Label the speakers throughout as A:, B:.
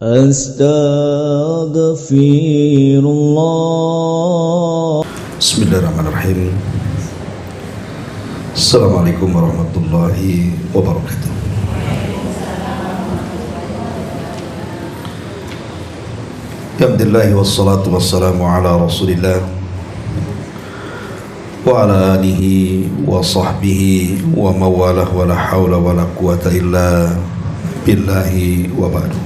A: Astaghfirullah.
B: Bismillahirrahmanirrahim. Assalamualaikum warahmatullahi wabarakatuh. Alhamdulillah wassalatu wassalamu ala rasulillah wa ala alihi wa sahbihi wa mawalah wa la hawla wa la quwata illa billahi wa ba'du.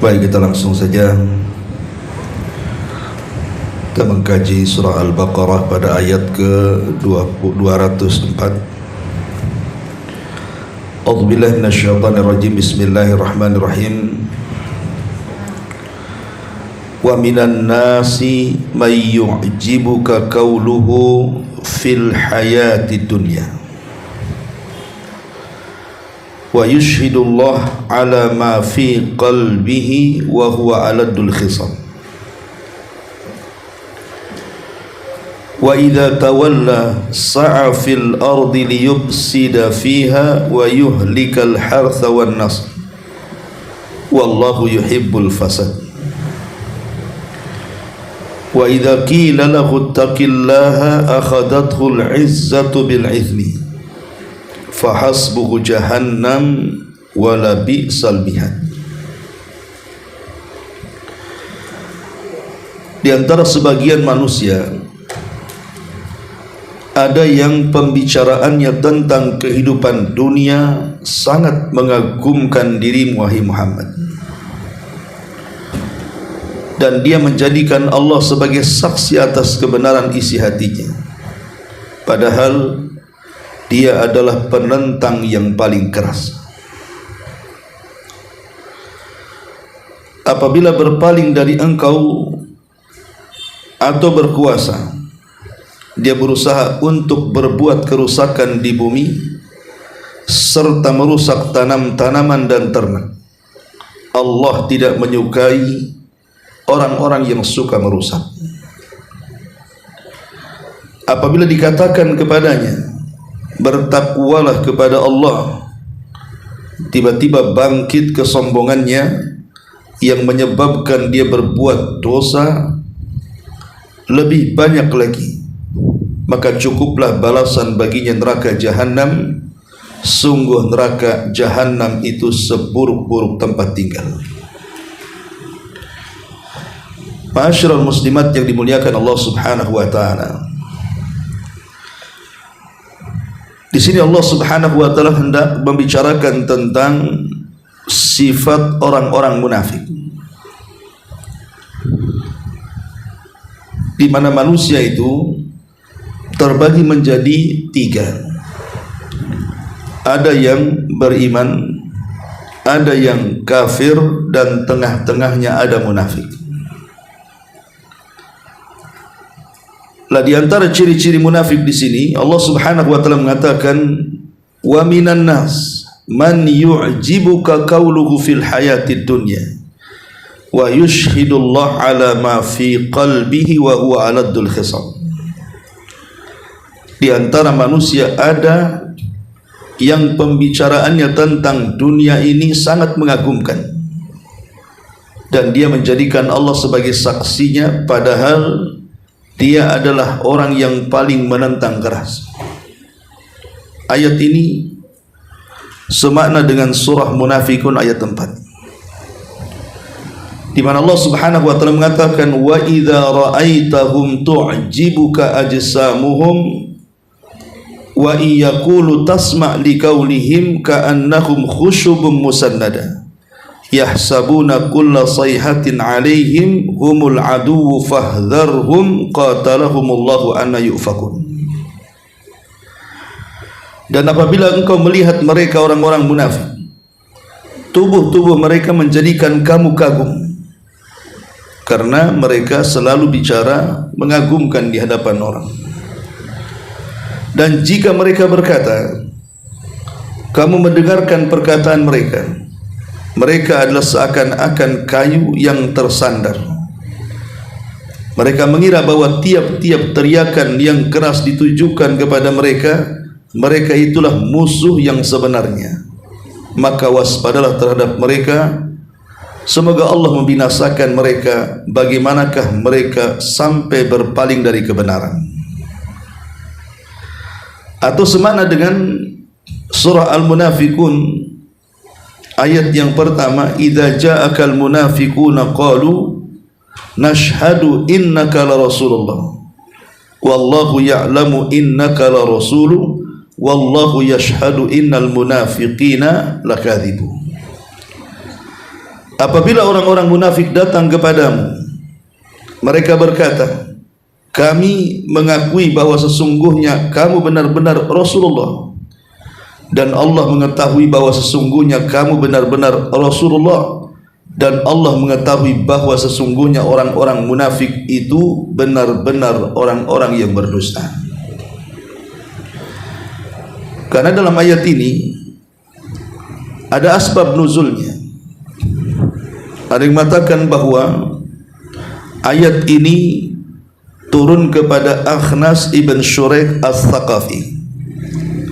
B: Baik, kita langsung saja kita mengkaji surah Al-Baqarah pada ayat ke-204. A'udzubillahi minasyaitonirrajim. Bismillahirrahmanirrahim. Wa minan nasi may yu'jibuka qawluhu fil hayati dunya wa yushhidullah ala ma fi qalbihi wa huwa aladul khisam wa idza tawalla sa'a fil ardi liyufsida fiha wa yuhlikal hartha wan nasl wallahu yuhibbul fasad wa idza qila lahu ittaqillaha akhadathu al-'izzatu bil 'ithmi fahasbuhu jahannam wala bi'sal mihad. Di antara sebagian manusia ada yang pembicaraannya tentang kehidupan dunia sangat mengagumkan dirimu wahai Muhammad, dan dia menjadikan Allah sebagai saksi atas kebenaran isi hatinya, padahal dia adalah penentang yang paling keras. Apabila berpaling dari engkau atau berkuasa, dia berusaha untuk berbuat kerusakan di bumi serta merusak tanam-tanaman dan ternak. Allah tidak menyukai orang-orang yang suka merusak. Apabila dikatakan kepadanya, bertakwalah kepada Allah, tiba-tiba bangkit kesombongannya yang menyebabkan dia berbuat dosa lebih banyak lagi, maka cukuplah balasan baginya neraka jahanam. Sungguh neraka jahanam itu seburuk-buruk tempat tinggal. Ma'asyiral muslimat yang dimuliakan Allah Subhanahu wa taala, di sini Allah Subhanahu wa taala hendak membicarakan tentang sifat orang-orang munafik, di mana manusia itu terbagi menjadi tiga. Ada yang beriman, ada yang kafir, dan tengah-tengahnya ada munafik. Lah di antara ciri-ciri munafik di sini Allah Subhanahu wa taala mengatakan, wa minan nas man yu'jibuka qawluhu fil hayatid dunya wa yushhidullah ala ma fi qalbihi wa huwa aladul khisam. Di antara manusia ada yang pembicaraannya tentang dunia ini sangat mengagumkan, dan dia menjadikan Allah sebagai saksinya, padahal dia adalah orang yang paling menentang keras. Ayat ini semakna dengan surah Munafikun ayat 4, di mana Allah Subhanahu wa taala mengatakan, wa idza ra'aitahum tu'jibuka ajsamuhum wa iyaqulu tasma' liqaulihim ka'annahum khushubun musannada yahsabuna kulla sayhatin alaihim humul aduwwu fahdharhum qatalahumullahu anna yufakun. Dan apabila engkau melihat mereka orang-orang munafik, tubuh-tubuh mereka menjadikan kamu kagum, karena mereka selalu bicara mengagumkan di hadapan orang. Dan jika mereka berkata, kamu mendengarkan perkataan mereka, mereka adalah seakan-akan kayu yang tersandar. Mereka mengira bahwa tiap-tiap teriakan yang keras ditujukan kepada mereka, mereka itulah musuh yang sebenarnya. maka waspadalah terhadap mereka. Semoga Allah membinasakan mereka. Bagaimanakah mereka sampai berpaling dari kebenaran? Atau semakna dengan surah Al-Munafikun ayat yang pertama, idza ja'akal munafiquna qalu nashhadu innaka la rasulullah wallahu ya'lamu innaka la rasulu wallahu yashhadu innal munafiqina lakadzibun. Apabila orang-orang munafik datang kepadamu, mereka berkata, kami mengakui bahwa sesungguhnya kamu benar-benar Rasulullah, dan Allah mengetahui bahwa sesungguhnya kamu benar-benar Rasulullah, dan Allah mengetahui bahwa sesungguhnya orang-orang munafik itu benar-benar orang-orang yang berdusta. Karena dalam ayat ini ada asbab nuzulnya. Ada yang mengatakan bahwa ayat ini turun kepada Akhnas ibn Shuraik al-Thaqafi.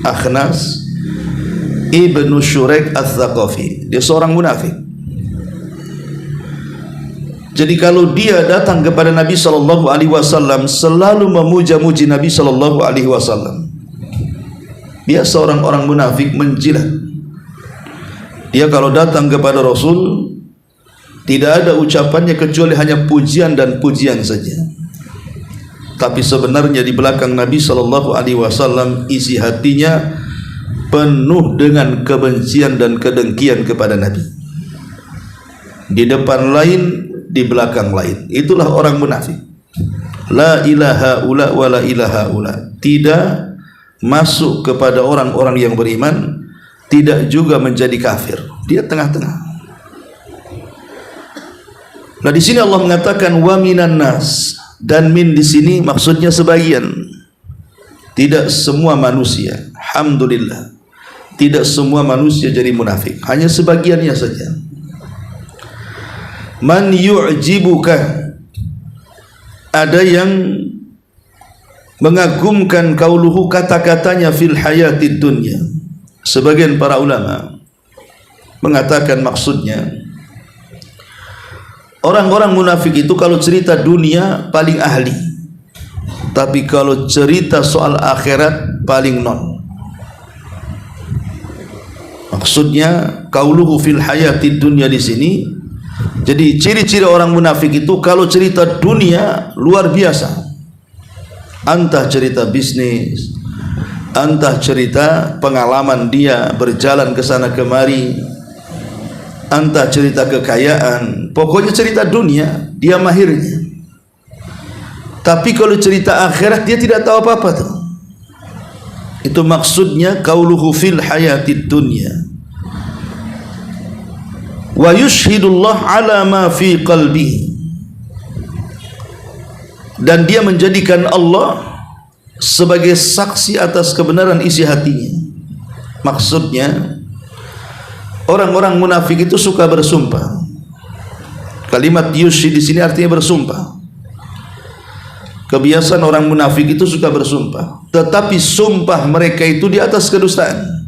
B: Akhnas ibn Shuraik al-Thaqafi, dia seorang munafik. Jadi kalau dia datang kepada Nabi SAW selalu memuja-muji Nabi SAW. Biasa orang-orang munafik menjilat. Dia kalau datang kepada Rasul, tidak ada ucapannya kecuali hanya pujian dan pujian saja. Tapi sebenarnya di belakang Nabi SAW isi hatinya penuh dengan kebencian dan kedengkian kepada Nabi. Di depan lain, di belakang lain. Itulah orang munafik. La ilaha ula wa la ilaha ula. Tidak masuk kepada orang-orang yang beriman, tidak juga menjadi kafir. Dia tengah-tengah. Nah, di sini Allah mengatakan wa minan nas, dan min di sini maksudnya sebagian. Tidak semua manusia. Alhamdulillah. Tidak semua manusia jadi munafik, hanya sebagiannya saja. Man yu'jibuka, ada yang mengagumkan kauluhu, kata-katanya fil hayatid dunya. Sebagian para ulama mengatakan maksudnya orang-orang munafik itu kalau cerita dunia paling ahli, tapi kalau cerita soal akhirat paling non. Maksudnya kauluhu fil hayatid dunya di sini. Jadi ciri-ciri orang munafik itu kalau cerita dunia luar biasa. Entah cerita bisnis, entah cerita pengalaman dia berjalan ke sana kemari, entah cerita kekayaan, pokoknya cerita dunia dia mahirnya. Tapi kalau cerita akhirat dia tidak tahu apa-apa tuh. Itu maksudnya qauluhu fil hayatid dunya. Wa yushhidullah ala ma fi qalbi, dan dia menjadikan Allah sebagai saksi atas kebenaran isi hatinya. Maksudnya orang-orang munafik itu suka bersumpah. Kalimat yushhid di sini artinya bersumpah. Kebiasaan orang munafik itu suka bersumpah, tetapi sumpah mereka itu di atas kedustaan.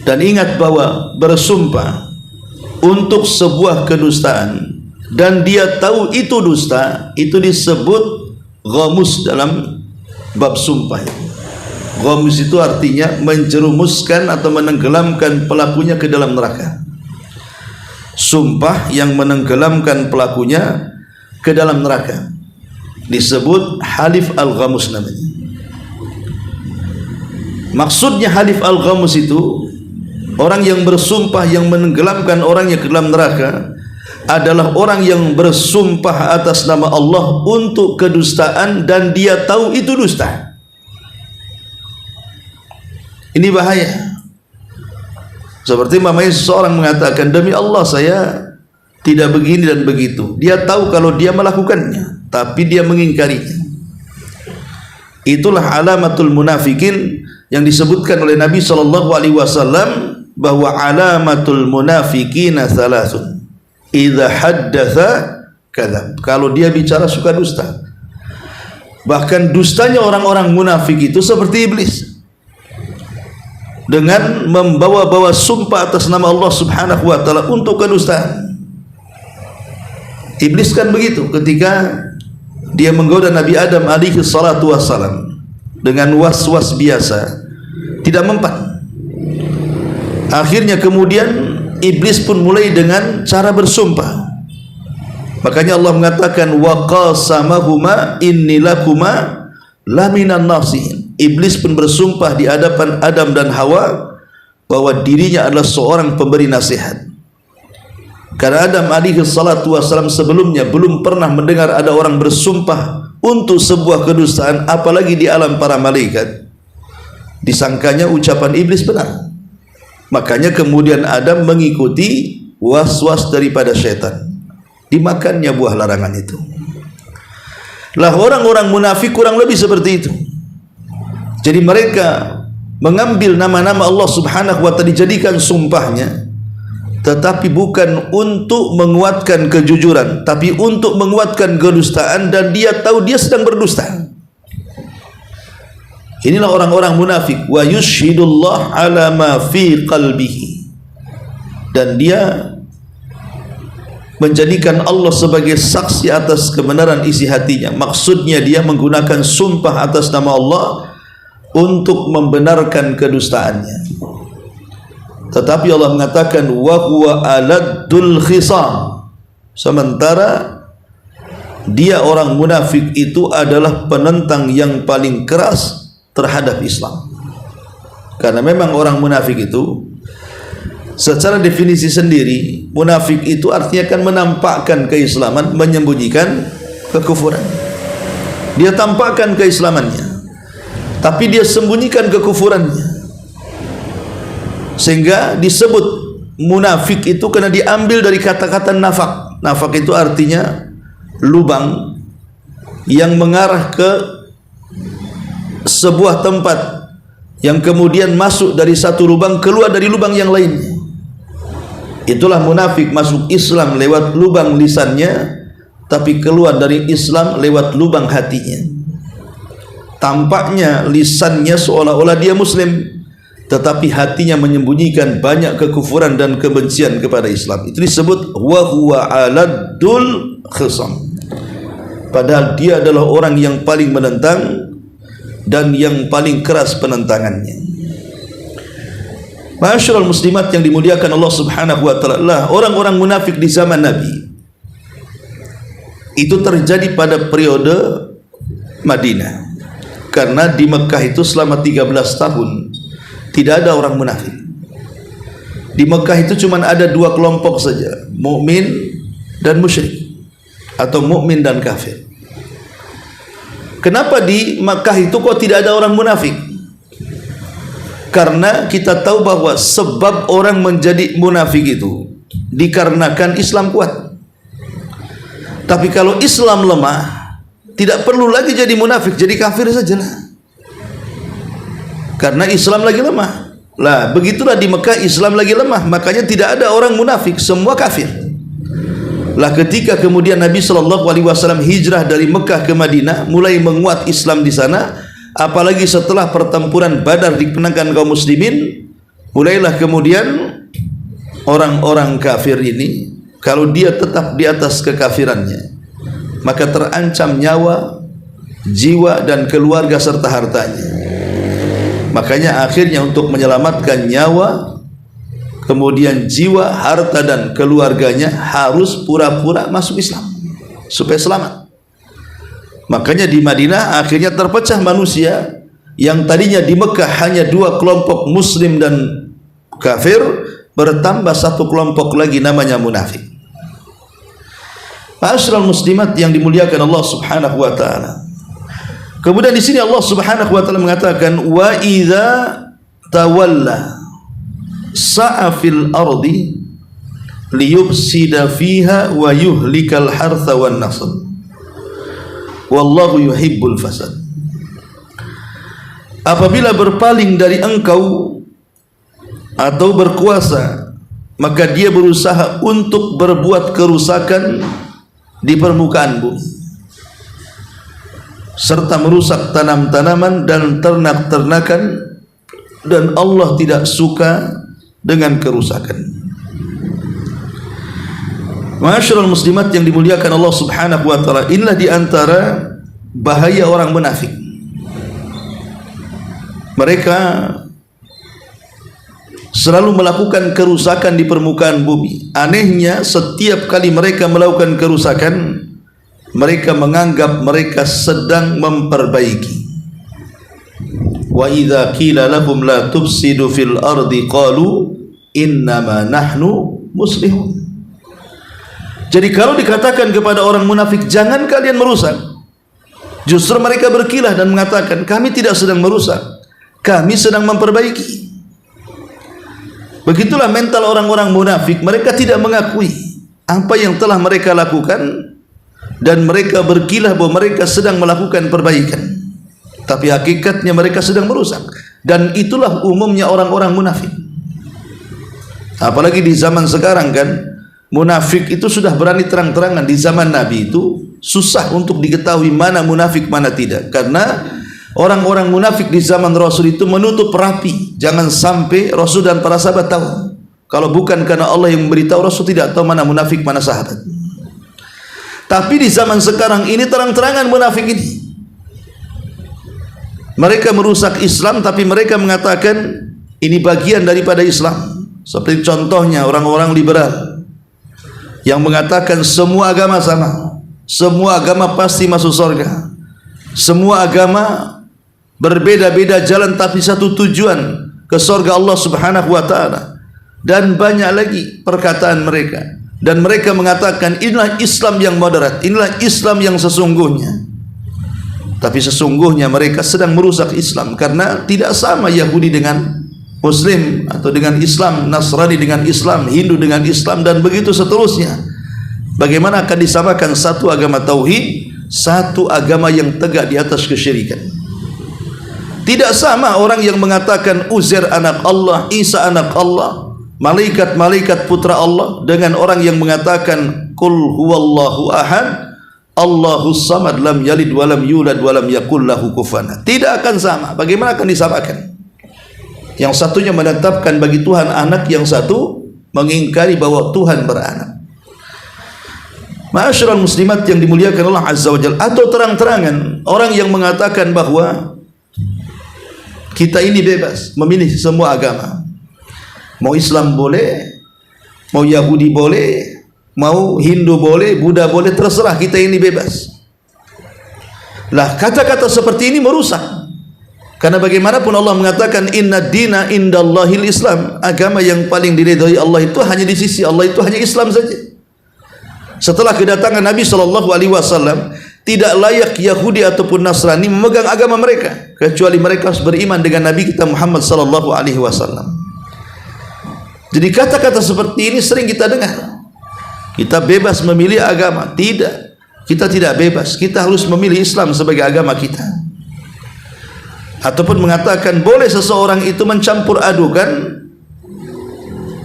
B: Dan ingat bahwa bersumpah untuk sebuah kedustaan dan dia tahu itu dusta, itu disebut ghamus dalam bab sumpah. Ghamus itu artinya menjerumuskan atau menenggelamkan pelakunya ke dalam neraka. Sumpah yang menenggelamkan pelakunya ke dalam neraka disebut halif al-ghamus namanya. Maksudnya halif al-ghamus itu orang yang bersumpah yang menenggelamkan orangnya ke dalam neraka adalah orang yang bersumpah atas nama Allah untuk kedustaan dan dia tahu itu dusta. Ini bahaya. Seperti mamanya seseorang mengatakan, demi Allah saya tidak begini dan begitu. Dia tahu kalau dia melakukannya, tapi dia mengingkarinya. Itulah alamatul munafikin yang disebutkan oleh Nabi SAW, bahwa alamatul munafikina thalathun, idza haddatha kadzab. Kalau dia bicara suka dusta. Bahkan dustanya orang-orang munafik itu seperti iblis. dengan membawa-bawa sumpah atas nama Allah Subhanahu wa taala untuk kedustaan. Iblis kan begitu ketika dia menggoda Nabi Adam alaihi salatu wassalam dengan was-was biasa, tidak mempan. Akhirnya kemudian iblis pun mulai dengan cara bersumpah. Makanya Allah mengatakan wa qasamahuma inni lakuma laminan nasihin. Iblis pun bersumpah di hadapan Adam dan Hawa bahwa dirinya adalah seorang pemberi nasihat. Karena Adam alaihi salatu wassalam sebelumnya belum pernah mendengar ada orang bersumpah untuk sebuah kedustaan, apalagi di alam para malaikat. Disangkanya ucapan iblis benar. Makanya kemudian Adam mengikuti was-was daripada syaitan. Dimakannya buah larangan itu. Lah orang-orang munafik kurang lebih seperti itu. Jadi mereka mengambil nama-nama Allah Subhanahu wa taala dijadikan sumpahnya, tetapi bukan untuk menguatkan kejujuran, tapi untuk menguatkan kedustaan, dan dia tahu dia sedang berdusta. Inilah orang-orang munafik. Wa yushhidullah ala ma fi qalbihi. Dan dia menjadikan Allah sebagai saksi atas kebenaran isi hatinya. Maksudnya dia menggunakan sumpah atas nama Allah untuk membenarkan kedustaannya. Tetapi Allah mengatakan wa huwa aladdul khisam. Sementara dia orang munafik itu adalah penentang yang paling keras terhadap Islam. Karena memang orang munafik itu secara definisi sendiri, munafik itu artinya kan menampakkan keislaman, menyembunyikan kekufuran. Dia tampakkan keislamannya, tapi dia sembunyikan kekufurannya. Sehingga disebut munafik itu karena diambil dari kata-kata nafak. Nafak itu artinya lubang yang mengarah ke sebuah tempat, yang kemudian masuk dari satu lubang keluar dari lubang yang lainnya. Itulah munafik, masuk Islam lewat lubang lisannya, tapi keluar dari Islam lewat lubang hatinya. Tampaknya lisannya seolah-olah dia muslim, tetapi hatinya menyembunyikan banyak kekufuran dan kebencian kepada Islam. Itu disebut wa huwa aladdul khisam. Padahal dia adalah orang yang paling menentang dan yang paling keras penentangannya. Ma'asyiral muslimat yang dimuliakan Allah Subhanahu wa taala, orang-orang munafik di zaman Nabi itu terjadi pada periode Madinah. Karena di Mekah itu selama 13 tahun tidak ada orang munafik. Di Mekah itu cuma ada dua kelompok saja, mukmin dan musyrik, atau mukmin dan kafir. Kenapa di Makkah itu kok tidak ada orang munafik? Karena kita tahu bahwa sebab orang menjadi munafik itu dikarenakan Islam kuat. Tapi kalau Islam lemah, tidak perlu lagi jadi munafik, jadi kafir sajalah. Karena Islam lagi lemah. Lah, begitulah di Mekah Islam lagi lemah, makanya tidak ada orang munafik, semua kafir. Lah ketika kemudian Nabi SAW hijrah dari Mekah ke Madinah, mulai menguat Islam di sana, apalagi setelah pertempuran Badar dimenangkan kaum muslimin, mulailah kemudian orang-orang kafir ini, kalau dia tetap di atas kekafirannya, maka terancam nyawa, jiwa dan keluarga serta hartanya. Makanya akhirnya untuk menyelamatkan nyawa, kemudian jiwa, harta dan keluarganya, harus pura-pura masuk Islam supaya selamat. Makanya di Madinah akhirnya terpecah manusia yang tadinya di Mekah hanya dua kelompok muslim dan kafir, bertambah satu kelompok lagi namanya munafik. Ma'asyiral muslimat yang dimuliakan Allah Subhanahu wa taala. Kemudian di sini Allah Subhanahu wa taala mengatakan wa idza tawalla sa'a fil ardi liyufsida fiha wa yuhlikal hartha wan nasl wallahu yuhibbul fasad. Apabila berpaling dari engkau atau berkuasa, maka dia berusaha untuk berbuat kerusakan di permukaan bumi serta merusak tanam-tanaman dan ternak-ternakan dan Allah tidak suka dengan kerusakan. Ma'asyiral muslimat yang dimuliakan Allah Subhanahu wa taala, inilah di antara bahaya orang munafik. Mereka selalu melakukan kerusakan di permukaan bumi. Anehnya, setiap kali mereka melakukan kerusakan, mereka menganggap mereka sedang memperbaiki. Wa idza qila lahum la tufsidu fil ardi qalu innama nahnu muslihun. Jadi kalau dikatakan kepada orang munafik, jangan kalian merusak, justru mereka berkilah dan mengatakan, kami tidak sedang merusak, kami sedang memperbaiki. Begitulah mental orang-orang munafik. Mereka tidak mengakui apa yang telah mereka lakukan, dan mereka berkilah bahwa mereka sedang melakukan perbaikan, tapi hakikatnya mereka sedang merusak. Dan itulah umumnya orang-orang munafik. Apalagi di zaman sekarang kan, munafik itu sudah berani terang-terangan. Di zaman Nabi itu susah untuk diketahui mana munafik mana tidak, karena orang-orang munafik di zaman Rasul itu menutup rapi, jangan sampai Rasul dan para sahabat tahu. Kalau bukan karena Allah yang memberitahu, Rasul tidak tahu mana munafik mana sahabat. Tapi di zaman sekarang ini terang-terangan munafik ini. Mereka merusak Islam, tapi mereka mengatakan ini bagian daripada Islam. Seperti contohnya orang-orang liberal yang mengatakan semua agama sama, semua agama pasti masuk surga, semua agama berbeda-beda jalan tapi satu tujuan, ke surga Allah Subhanahu wa taala, dan banyak lagi perkataan mereka. Dan mereka mengatakan inilah Islam yang moderat, inilah Islam yang sesungguhnya. Tapi sesungguhnya mereka sedang merusak Islam, karena tidak sama Yahudi dengan Muslim, atau dengan Islam, Nasrani dengan Islam, Hindu dengan Islam, dan begitu seterusnya. Bagaimana akan disamakan satu agama tauhid, satu agama yang tegak di atas kesyirikan? Tidak sama orang yang mengatakan Uzair anak Allah, Isa anak Allah, malaikat-malaikat putra Allah, dengan orang yang mengatakan Qul huwallahu ahad, Allahus samad, lam yalid walam yulad walam yakul lahu kufuwan. Tidak akan sama. Bagaimana akan disamakan? Yang satunya menetapkan bagi Tuhan anak, yang satu mengingkari bahwa Tuhan beranak. Ma'asyiral muslimat yang dimuliakan Allah Azza wa Jalla. Atau terang-terangan orang yang mengatakan bahwa kita ini bebas memilih semua agama, mau Islam boleh, mau Yahudi boleh, mau Hindu boleh, Buddha boleh, terserah, kita ini bebas. Lah, kata-kata seperti ini merusak. Karena bagaimanapun Allah mengatakan inna dina indallahil Islam, agama yang paling diridhai Allah itu hanya di sisi Allah itu hanya Islam saja. Setelah kedatangan Nabi SAW, tidak layak Yahudi ataupun Nasrani memegang agama mereka, kecuali mereka harus beriman dengan Nabi kita Muhammad SAW. Jadi kata-kata seperti ini sering kita dengar. Kita bebas memilih agama. Tidak, kita tidak bebas. Kita harus memilih Islam sebagai agama kita. Ataupun mengatakan boleh seseorang itu mencampur adukan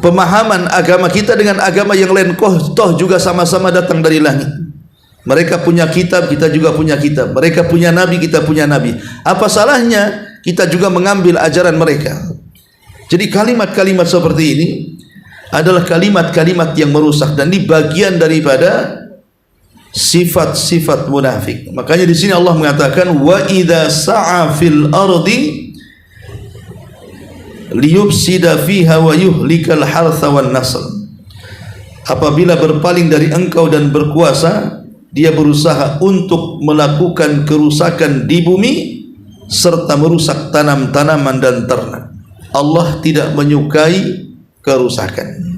B: pemahaman agama kita dengan agama yang lain, toh juga sama-sama datang dari langit. Mereka punya kitab, kita juga punya kitab. Mereka punya nabi, kita punya nabi. Apa salahnya kita juga mengambil ajaran mereka? Jadi kalimat-kalimat seperti ini adalah kalimat-kalimat yang merusak, dan ini bagian daripada sifat-sifat munafik. Makanya di sini Allah mengatakan wa idza sa'a fil ardi liyufsida fiha wa yuhlikal hartha wan nasl. Apabila berpaling dari engkau dan berkuasa, dia berusaha untuk melakukan kerusakan di bumi serta merusak tanam-tanaman dan ternak. Allah tidak menyukai kerusakan.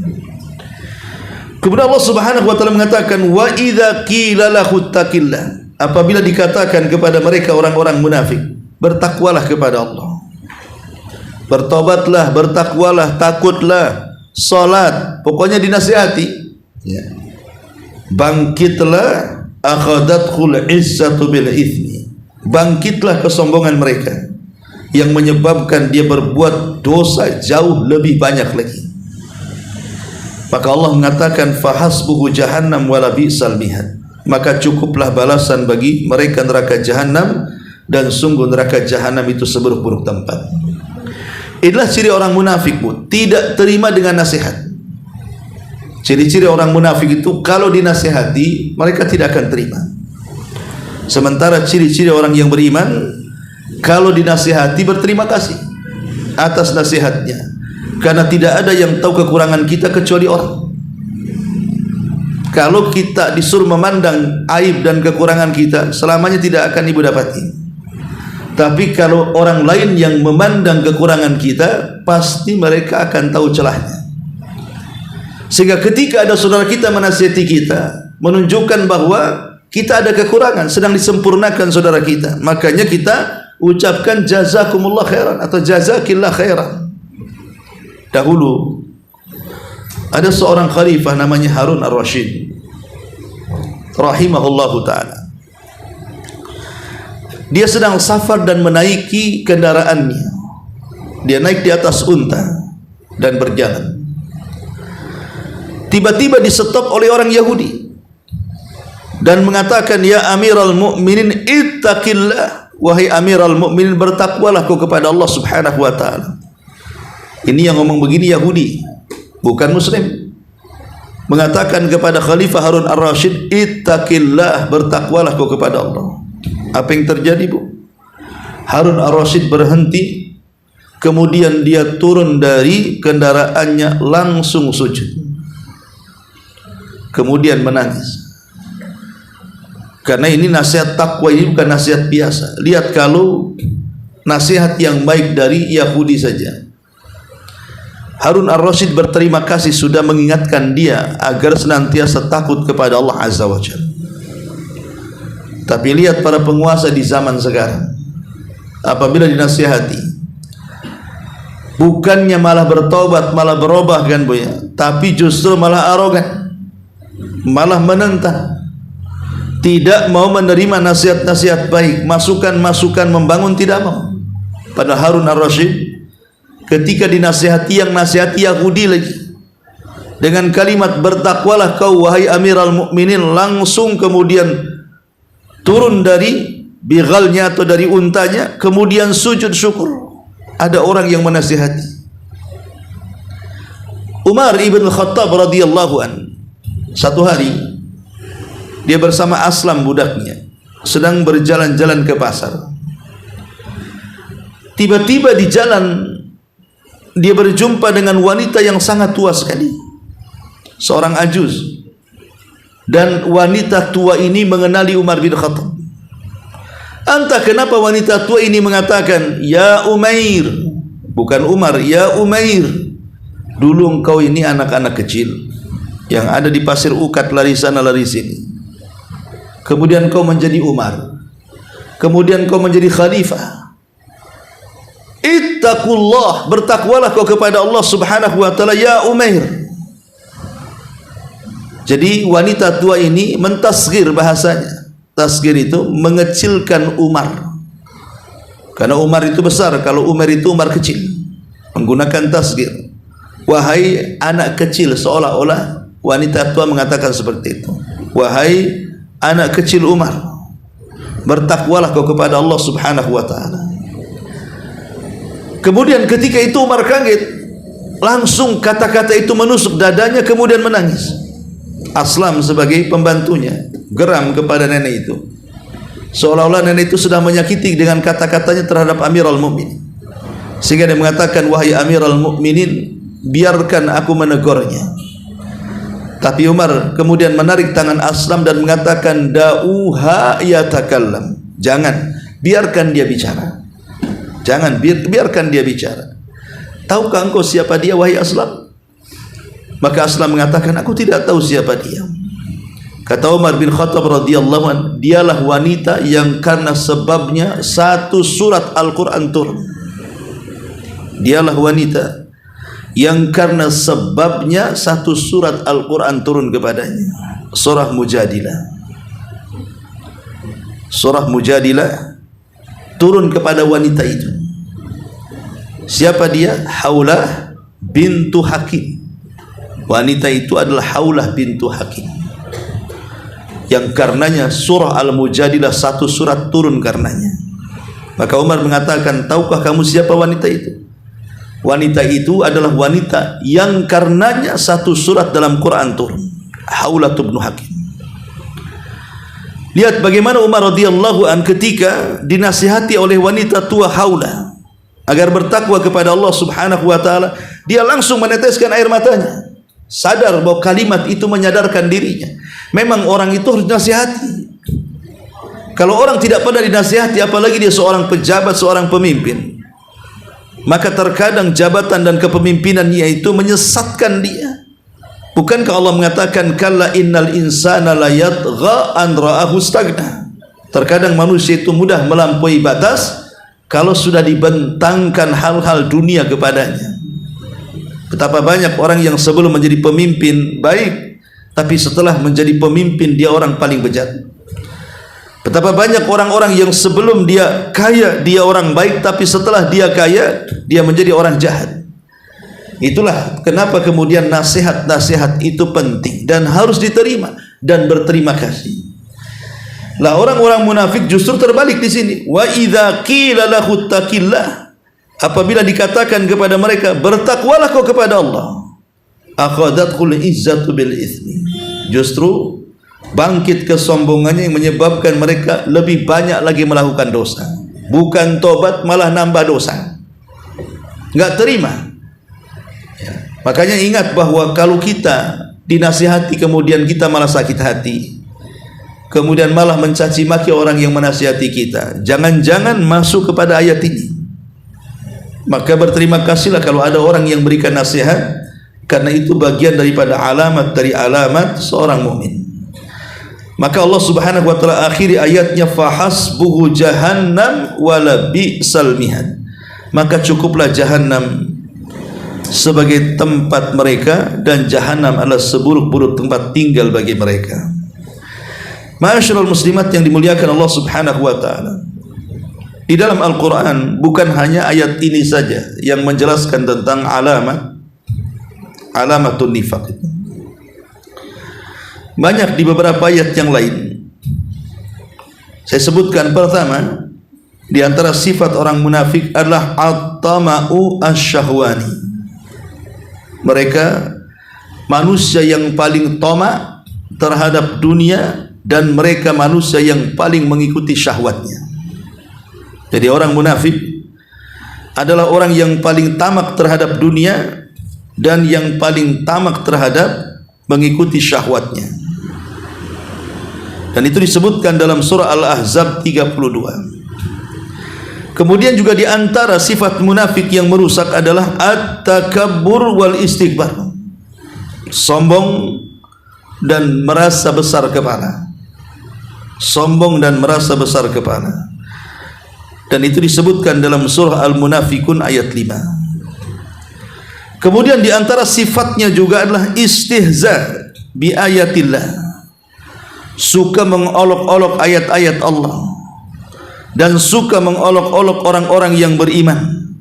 B: Kemudian Allah Subhanahu wa taala mengatakan wa idza qila lahu taqillah, apabila dikatakan kepada mereka orang-orang munafik, bertakwalah kepada Allah, bertobatlah, bertakwalah, takutlah, salat, pokoknya dinasihati, ya. Bangkitlah, akhadathul izzatu bil itsmi, bangkitlah kesombongan mereka yang menyebabkan dia berbuat dosa jauh lebih banyak lagi. Maka Allah mengatakan fahasbuhu jahannam wala bi'sal mihad, maka cukuplah balasan bagi mereka neraka jahanam, dan sungguh neraka jahanam itu seburuk-buruk tempat. Inilah ciri orang munafik, Bu, tidak terima dengan nasihat. Ciri-ciri orang munafik itu kalau dinasihati mereka tidak akan terima. Sementara ciri-ciri orang yang beriman kalau dinasihati berterima kasih atas nasihatnya, karena tidak ada yang tahu kekurangan kita kecuali orang. Kalau kita disuruh memandang aib dan kekurangan kita, selamanya tidak akan ibu dapati. Tapi kalau orang lain yang memandang kekurangan kita, pasti mereka akan tahu celahnya. Sehingga ketika ada saudara kita menasihati kita, menunjukkan bahwa kita ada kekurangan, sedang disempurnakan saudara kita, makanya kita ucapkan jazakumullah khairan atau jazakillah khairan. Dahulu ada seorang khalifah namanya Harun Ar-Rasyid rahimahullahu ta'ala. Dia sedang safar dan menaiki kendaraannya. Dia naik di atas unta dan berjalan. Tiba-tiba disetop oleh orang Yahudi dan mengatakan, ya Amiral Mu'minin ittaqillah, wahai Amiral Mu'minin bertakwalah kau kepada Allah Subhanahu wa ta'ala. Ini yang ngomong begini Yahudi, bukan Muslim. Mengatakan kepada Khalifah Harun Ar-Rasyid, ittaqillah, bertakwalah kau kepada Allah. Apa yang terjadi, Bu? Harun Ar-Rasyid berhenti, kemudian dia turun dari kendaraannya langsung sujud, kemudian menangis. Karena ini nasihat takwa, ini bukan nasihat biasa. Lihat kalau nasihat yang baik dari Yahudi saja. Harun Ar-Rasyid berterima kasih sudah mengingatkan dia agar senantiasa takut kepada Allah Azza wa Jalla. Tapi lihat para penguasa di zaman sekarang, apabila dinasihati, bukannya malah bertobat, malah berubah kan, Bu ya, tapi justru malah arogan, malah menentang, tidak mau menerima nasihat-nasihat baik, masukan-masukan membangun tidak mau. Pada Harun Ar-Rasyid ketika dinasihati yang nasihati Yahudi lagi dengan kalimat bertakwalah kau wahai Amiral Mukminin, langsung kemudian turun dari bighalnya atau dari untanya, kemudian sujud syukur. Ada orang yang menasihati. Umar ibn Khattab radhiyallahu an, satu hari dia bersama Aslam budaknya sedang berjalan-jalan ke pasar. Tiba-tiba di jalan dia berjumpa dengan wanita yang sangat tua sekali, seorang ajuz. Dan wanita tua ini mengenali Umar bin Khattab. Entah kenapa wanita tua ini mengatakan, ya Umair, bukan Umar, ya Umair, dulu engkau ini anak-anak kecil yang ada di pasir ukat, lari sana lari sini. Kemudian kau menjadi Umar, kemudian kau menjadi khalifah. Ittaqullah, bertakwalah kau kepada Allah Subhanahu wa ta'ala, ya Umair. Jadi wanita tua ini mentasghir bahasanya. Tasghir itu mengecilkan Umar, karena Umar itu besar, kalau Umar itu Umar kecil, menggunakan tasghir. Wahai anak kecil, seolah-olah wanita tua mengatakan seperti itu. Wahai anak kecil Umar, bertakwalah kau kepada Allah Subhanahu wa ta'ala. Kemudian ketika itu Umar kaget, langsung kata-kata itu menusuk dadanya, kemudian menangis. Aslam sebagai pembantunya geram kepada nenek itu, seolah-olah nenek itu sudah menyakiti dengan kata-katanya terhadap Amirul Mukminin, sehingga dia mengatakan, wahai Amirul Mukminin, biarkan aku menegurnya. Tapi Umar kemudian menarik tangan Aslam dan mengatakan, da'uha yatakallam, jangan, biarkan dia bicara, jangan, biarkan dia bicara. Tahukah engkau siapa dia wahai Aslam? Maka Aslam mengatakan, aku tidak tahu siapa dia. Kata Umar bin Khattab radhiyallahu anhu, dialah wanita yang karena sebabnya satu surat Al-Quran turun. Dialah wanita yang karena sebabnya satu surat Al-Quran turun kepadanya, surah Mujadilah. Surah Mujadilah turun kepada wanita itu. Siapa dia? Haulah bintu Hakim. Wanita itu adalah Haulah bintu Hakim, yang karenanya surah Al-Mujadilah satu surat turun karenanya. Maka Umar mengatakan, tahukah kamu siapa wanita itu? Wanita itu adalah wanita yang karenanya satu surat dalam Quran turun, Haulah bin Hakim. Lihat bagaimana Umar radhiyallahu an ketika dinasihati oleh wanita tua Haulah agar bertakwa kepada Allah Subhanahu wa taala, dia langsung meneteskan air matanya. Sadar bahwa kalimat itu menyadarkan dirinya. Memang orang itu harus dinasihati. Kalau orang tidak pernah dinasihati, apalagi dia seorang pejabat, seorang pemimpin, maka terkadang jabatan dan kepemimpinannya itu menyesatkan dia. Bukankah Allah mengatakan kalla innal insana la yatgha an ra'ahu stagna? Terkadang manusia itu mudah melampaui batas kalau sudah dibentangkan hal-hal dunia kepadanya. Betapa banyak orang yang sebelum menjadi pemimpin baik, tapi setelah menjadi pemimpin dia orang paling bejat. Betapa banyak orang-orang yang sebelum dia kaya dia orang baik, tapi setelah dia kaya dia menjadi orang jahat. Itulah kenapa kemudian nasihat-nasihat itu penting dan harus diterima dan berterima kasih. Lah orang-orang munafik justru terbalik di sini. Wa idza qila lahu taqillah, apabila dikatakan kepada mereka bertakwalah kau kepada Allah, akhadatul izzatu bil itsmi, justru bangkit kesombongannya yang menyebabkan mereka lebih banyak lagi melakukan dosa. Bukan tobat, malah nambah dosa. Enggak terima. Ya. Makanya ingat bahwa kalau kita dinasihati kemudian kita malah sakit hati, kemudian malah mencaci maki orang yang menasihati kita, jangan-jangan masuk kepada ayat ini. Maka berterima kasihlah kalau ada orang yang berikan nasihat, karena itu bagian daripada alamat dari alamat seorang mukmin. Maka Allah Subhanahu wa taala akhiri ayatnya fahasbuhu jahannam wala bi'sal mihad. Maka cukuplah jahannam sebagai tempat mereka, dan jahannam adalah seburuk-buruk tempat tinggal bagi mereka. Ma'asyiral muslimat yang dimuliakan Allah Subhanahu wa taala, di dalam Al-Quran bukan hanya ayat ini saja yang menjelaskan tentang alamatun nifaq. Banyak di beberapa ayat yang lain. Saya sebutkan pertama, di antara sifat orang munafik adalah at-tama'u asy-syahwani. Mereka manusia yang paling tamak terhadap dunia, dan mereka manusia yang paling mengikuti syahwatnya. Jadi orang munafik adalah orang yang paling tamak terhadap dunia dan yang paling tamak terhadap mengikuti syahwatnya. Dan itu disebutkan dalam surah Al-Ahzab 32. Kemudian juga di antara sifat munafik yang merusak adalah at-takabbur wal istikbar. Sombong dan merasa besar kepala. Sombong dan merasa besar kepala. Dan itu disebutkan dalam surah Al-Munafikun ayat 5. Kemudian di antara sifatnya juga adalah istihza bi ayatillah. Suka mengolok-olok ayat-ayat Allah dan suka mengolok-olok orang-orang yang beriman.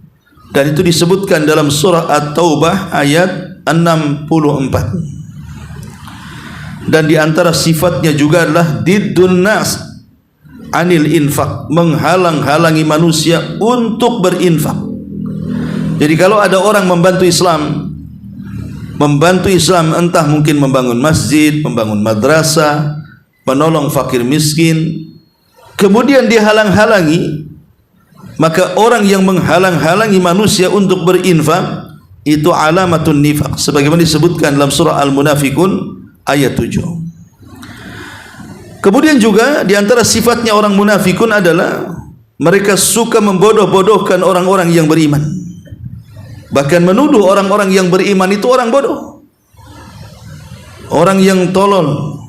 B: Dan itu disebutkan dalam surah At-Taubah ayat 64. Dan di antara sifatnya juga adalah diddun nas anil infak, menghalang-halangi manusia untuk berinfak. Jadi kalau ada orang membantu Islam entah mungkin membangun masjid, membangun madrasah, menolong fakir miskin, kemudian dihalang-halangi, maka orang yang menghalang-halangi manusia untuk berinfak itu alamatun nifaq, sebagaimana disebutkan dalam surah Al-Munafikun ayat 7. Kemudian juga di antara sifatnya orang munafikun adalah mereka suka membodoh-bodohkan orang-orang yang beriman. Bahkan menuduh orang-orang yang beriman itu orang bodoh, orang yang tolol.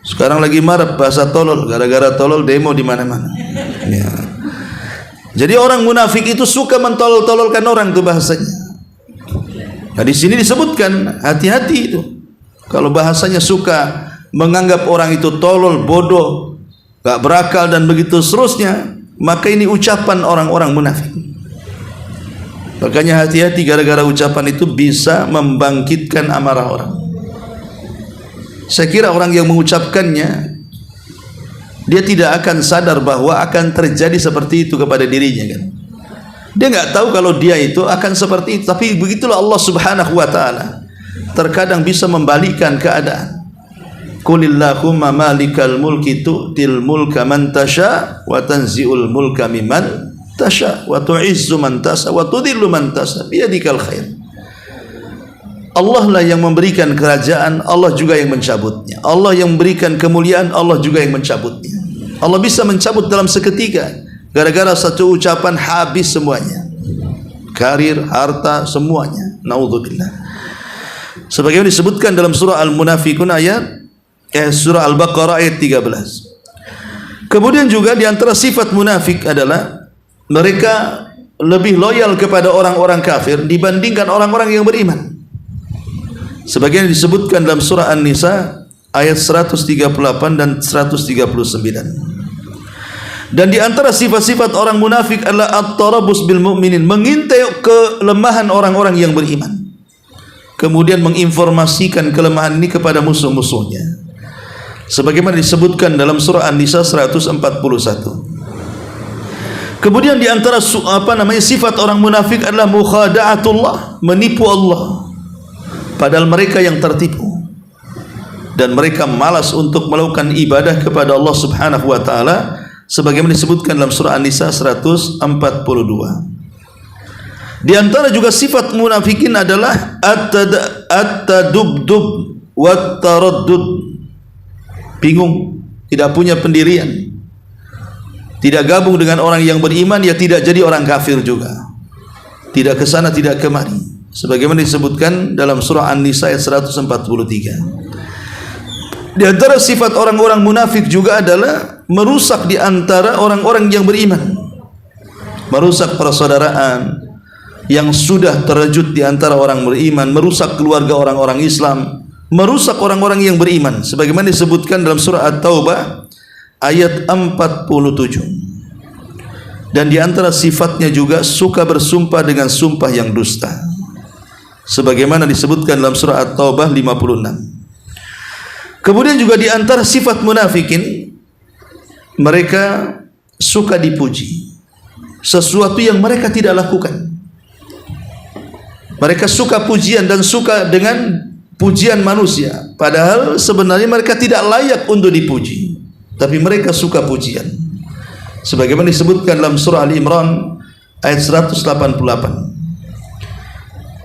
B: Sekarang lagi marak bahasa tolol, gara-gara tolol demo di mana-mana. Ya. Jadi orang munafik itu suka mentolol-tololkan orang, itu bahasanya. Nah di sini disebutkan hati-hati itu. Kalau bahasanya suka menganggap orang itu tolol, bodoh, gak berakal dan begitu seterusnya, maka ini ucapan orang-orang munafik. Makanya hati-hati, gara-gara ucapan itu bisa membangkitkan amarah orang. Saya kira orang yang mengucapkannya, dia tidak akan sadar bahwa akan terjadi seperti itu kepada dirinya kan. Dia enggak tahu kalau dia itu akan seperti itu, tapi begitulah Allah Subhanahu wa taala. Terkadang bisa membalikkan keadaan. Qulillahumma malikal mulki tu'til mulka man tasha wa tanzi'ul mulka mimman tasha wa tu'izzu man tasha wa tudhillu man tasha biyadikal khair. Allah lah yang memberikan kerajaan, Allah juga yang mencabutnya. Allah yang memberikan kemuliaan, Allah juga yang mencabutnya. Allah bisa mencabut dalam seketika, gara-gara satu ucapan habis semuanya. Karir, harta, semuanya. Naudzubillah. Sebagaimana disebutkan dalam surah Al-Munafiqun surah Al-Baqarah ayat 13. Kemudian juga di antara sifat munafik adalah mereka lebih loyal kepada orang-orang kafir dibandingkan orang-orang yang beriman. Sebagaimana disebutkan dalam surah An-Nisa ayat 138 dan 139. Dan di antara sifat-sifat orang munafik adalah at-tarabus bil mu'minin, mengintai kelemahan orang-orang yang beriman, kemudian menginformasikan kelemahan ini kepada musuh-musuhnya. Sebagaimana disebutkan dalam surah An-Nisa 141. Kemudian di antara sifat orang munafik adalah mukhada'atullah, menipu Allah. Padahal mereka yang tertipu dan mereka malas untuk melakukan ibadah kepada Allah Subhanahu wa taala, sebagaimana disebutkan dalam surah An-Nisa 142. Di antara juga sifat munafikin adalah at-tadubdub wat taraddud, bingung, tidak punya pendirian, tidak gabung dengan orang yang beriman, ya tidak jadi orang kafir juga, tidak ke sana tidak kemari, sebagaimana disebutkan dalam surah An-Nisa ayat 143. Di antara sifat orang-orang munafik juga adalah merusak di antara orang-orang yang beriman, merusak persaudaraan yang sudah terwujud di antara orang beriman, merusak keluarga orang-orang Islam, merusak orang-orang yang beriman, sebagaimana disebutkan dalam surah At-Taubah ayat 47. Dan di antara sifatnya juga suka bersumpah dengan sumpah yang dusta, sebagaimana disebutkan dalam surah At-Taubah 56. Kemudian juga di antara sifat munafikin, mereka suka dipuji sesuatu yang mereka tidak lakukan. Mereka suka pujian dan suka dengan pujian manusia, padahal sebenarnya mereka tidak layak untuk dipuji, tapi mereka suka pujian, sebagaimana disebutkan dalam surah Al-Imran ayat 188.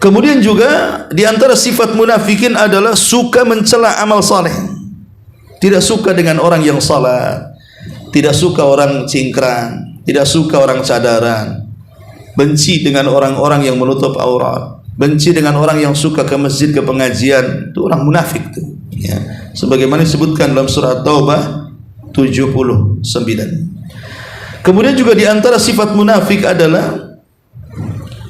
B: Kemudian juga di antara sifat munafikin adalah suka mencela amal saleh, tidak suka dengan orang yang salat, tidak suka orang cingkrang, tidak suka orang cadaran, benci dengan orang-orang yang menutup aurat, benci dengan orang yang suka ke masjid, ke pengajian. Itu orang munafik tuh, ya. Sebagaimana disebutkan dalam surah Taubah 79. Kemudian juga di antara sifat munafik adalah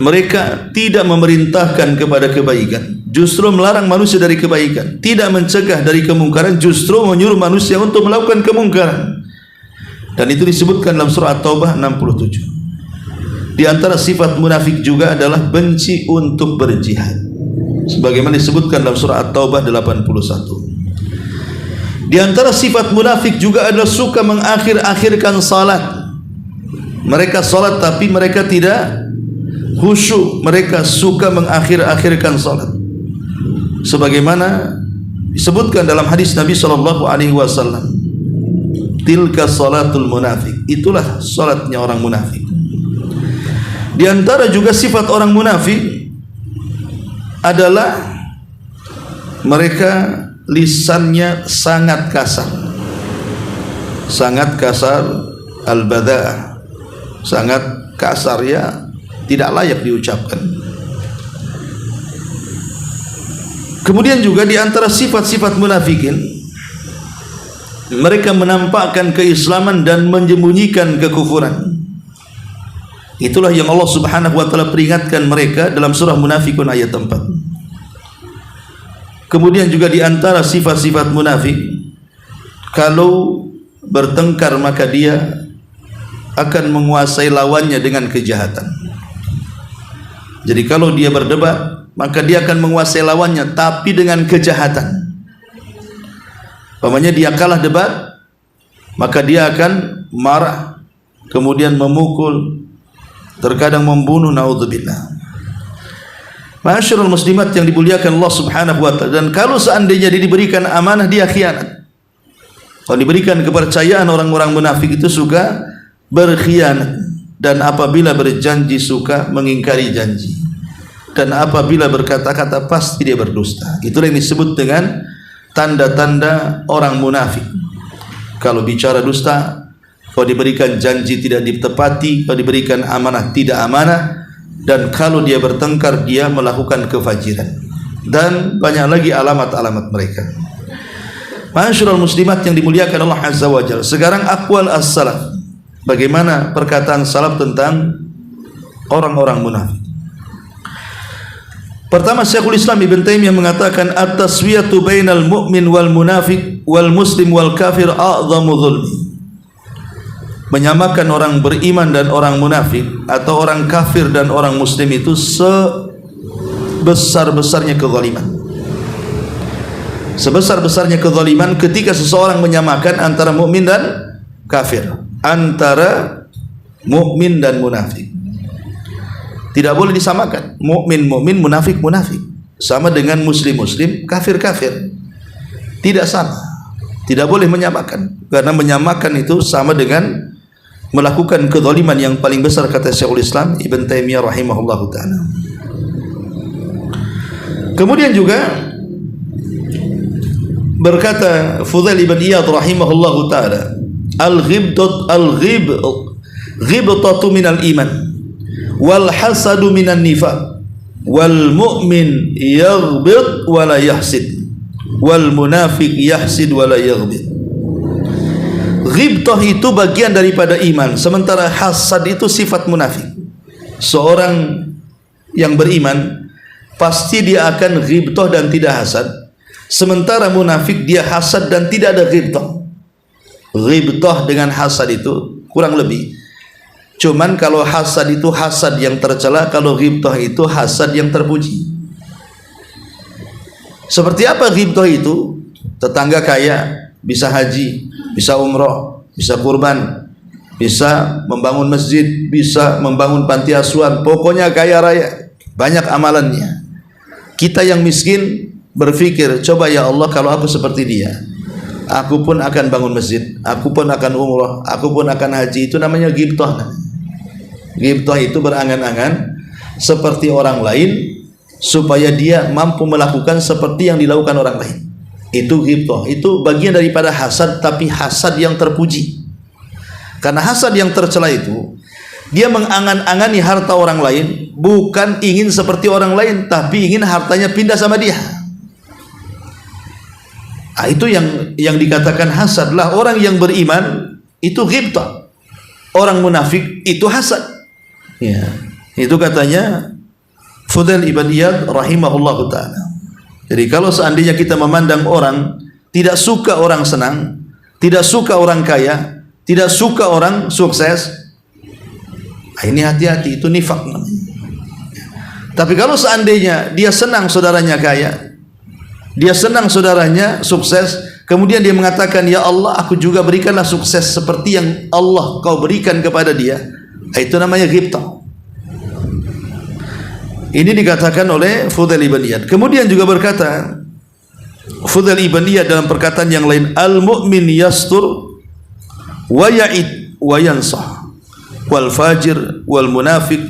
B: mereka tidak memerintahkan kepada kebaikan, justru melarang manusia dari kebaikan, tidak mencegah dari kemungkaran, justru menyuruh manusia untuk melakukan kemungkaran. Dan itu disebutkan dalam surah At-Taubah 67. Di antara sifat munafik juga adalah benci untuk berjihad, sebagaimana disebutkan dalam surah At-Taubah 81. Di antara sifat munafik juga adalah suka mengakhir-akhirkan salat. Mereka salat tapi mereka tidak khusyuk, mereka suka mengakhir-akhirkan salat, sebagaimana disebutkan dalam hadis Nabi sallallahu alaihi wasallam, tilka salatul munafik, itulah salatnya orang munafik. Di antara juga sifat orang munafik adalah mereka lisannya sangat kasar, al-bada'ah, sangat kasar, ya, tidak layak diucapkan. Kemudian juga di antara sifat-sifat munafikin, mereka menampakkan keislaman dan menyembunyikan kekufuran. Itulah yang Allah Subhanahu wa taala peringatkan mereka dalam surah Munafikun ayat 4. Kemudian juga di antara sifat-sifat munafik, kalau bertengkar maka dia akan menguasai lawannya dengan kejahatan. Jadi kalau dia berdebat, maka dia akan menguasai lawannya tapi dengan kejahatan. Umpamanya dia kalah debat, maka dia akan marah, kemudian memukul, terkadang membunuh, naudzubillah. Ma'asyiral muslimat yang dimuliakan Allah Subhanahu wa taala, dan kalau seandainya dia diberikan amanah, dia khianat. Kalau diberikan kepercayaan, orang-orang munafik itu suka berkhianat, dan apabila berjanji suka mengingkari janji, dan apabila berkata-kata pasti dia berdusta. Itulah yang disebut dengan tanda-tanda orang munafik. Kalau bicara dusta, kalau diberikan janji tidak ditepati, kalau diberikan amanah tidak amanah, dan kalau dia bertengkar dia melakukan kefajiran, dan banyak lagi alamat-alamat mereka. Ma'asyiral muslimat yang dimuliakan Allah Azza wa Jalla. Sekarang aqwal as-salaf, bagaimana perkataan salaf tentang orang-orang munafik. Pertama, Syekhul Islam Ibn Taimiyah mengatakan at-taswiyatu bainal mu'min wal munafiq wal muslim wal kafir a'zamu dzulmi. Menyamakan orang beriman dan orang munafik, atau orang kafir dan orang muslim, itu sebesar-besarnya kezaliman. Sebesar-besarnya kezaliman ketika seseorang menyamakan antara mukmin dan kafir, antara mukmin dan munafik. Tidak boleh disamakan. Mukmin mukmin, munafik munafik. Sama dengan muslim muslim, kafir kafir. Tidak sama. Tidak boleh menyamakan, karena menyamakan itu sama dengan melakukan kezaliman yang paling besar, kata Syekhul Islam Ibn Taimiyah rahimahullahu ta'ala. Kemudian juga berkata Fudail ibn Iyad rahimahullahu ta'ala, al-ghibtatu minal iman wal hasadu minan nifaq wal mu'min yaghbit wa la yahsid wal munafiq yahsid wa la yaghbit. Ghibtah itu bagian daripada iman, sementara hasad itu sifat munafik. Seorang yang beriman pasti dia akan ghibtah dan tidak hasad, sementara munafik dia hasad dan tidak ada ghibtah. Ghibtah dengan hasad itu kurang lebih, cuman kalau hasad itu hasad yang tercela, kalau ghibtah itu hasad yang terpuji. Seperti apa ghibtah itu? Tetangga kaya bisa haji, bisa umroh, bisa kurban, bisa membangun masjid, bisa membangun panti asuhan, pokoknya kaya raya, banyak amalannya. Kita yang miskin berpikir, coba ya Allah kalau aku seperti dia, aku pun akan bangun masjid, aku pun akan umroh, aku pun akan haji. Itu namanya ghibtah. Ghibtah itu berangan-angan seperti orang lain supaya dia mampu melakukan seperti yang dilakukan orang lain. Itu ghibtah, itu bagian daripada hasad, tapi hasad yang terpuji. Karena hasad yang tercela itu, dia mengangan-angani harta orang lain, bukan ingin seperti orang lain, tapi ingin hartanya pindah sama dia. Nah, itu yang dikatakan hasad. Lah orang yang beriman itu ghibtah, orang munafik itu hasad. Ya, itu katanya Fudail ibn Iyad rahimahullahu ta'ala. Jadi kalau seandainya kita memandang orang, tidak suka orang senang, tidak suka orang kaya, tidak suka orang sukses, ini hati-hati, itu nifak namanya. Tapi kalau seandainya dia senang saudaranya kaya, dia senang saudaranya sukses, kemudian dia mengatakan, ya Allah, aku juga berikanlah sukses seperti yang Allah kau berikan kepada dia, itu namanya ghibtah. Ini dikatakan oleh Fudail ibn Iyad. Kemudian juga berkata Fudail ibn Iyad dalam perkataan yang lain, al-mu'min yastur wa ya'id wa yansah wal fajir wal munafiq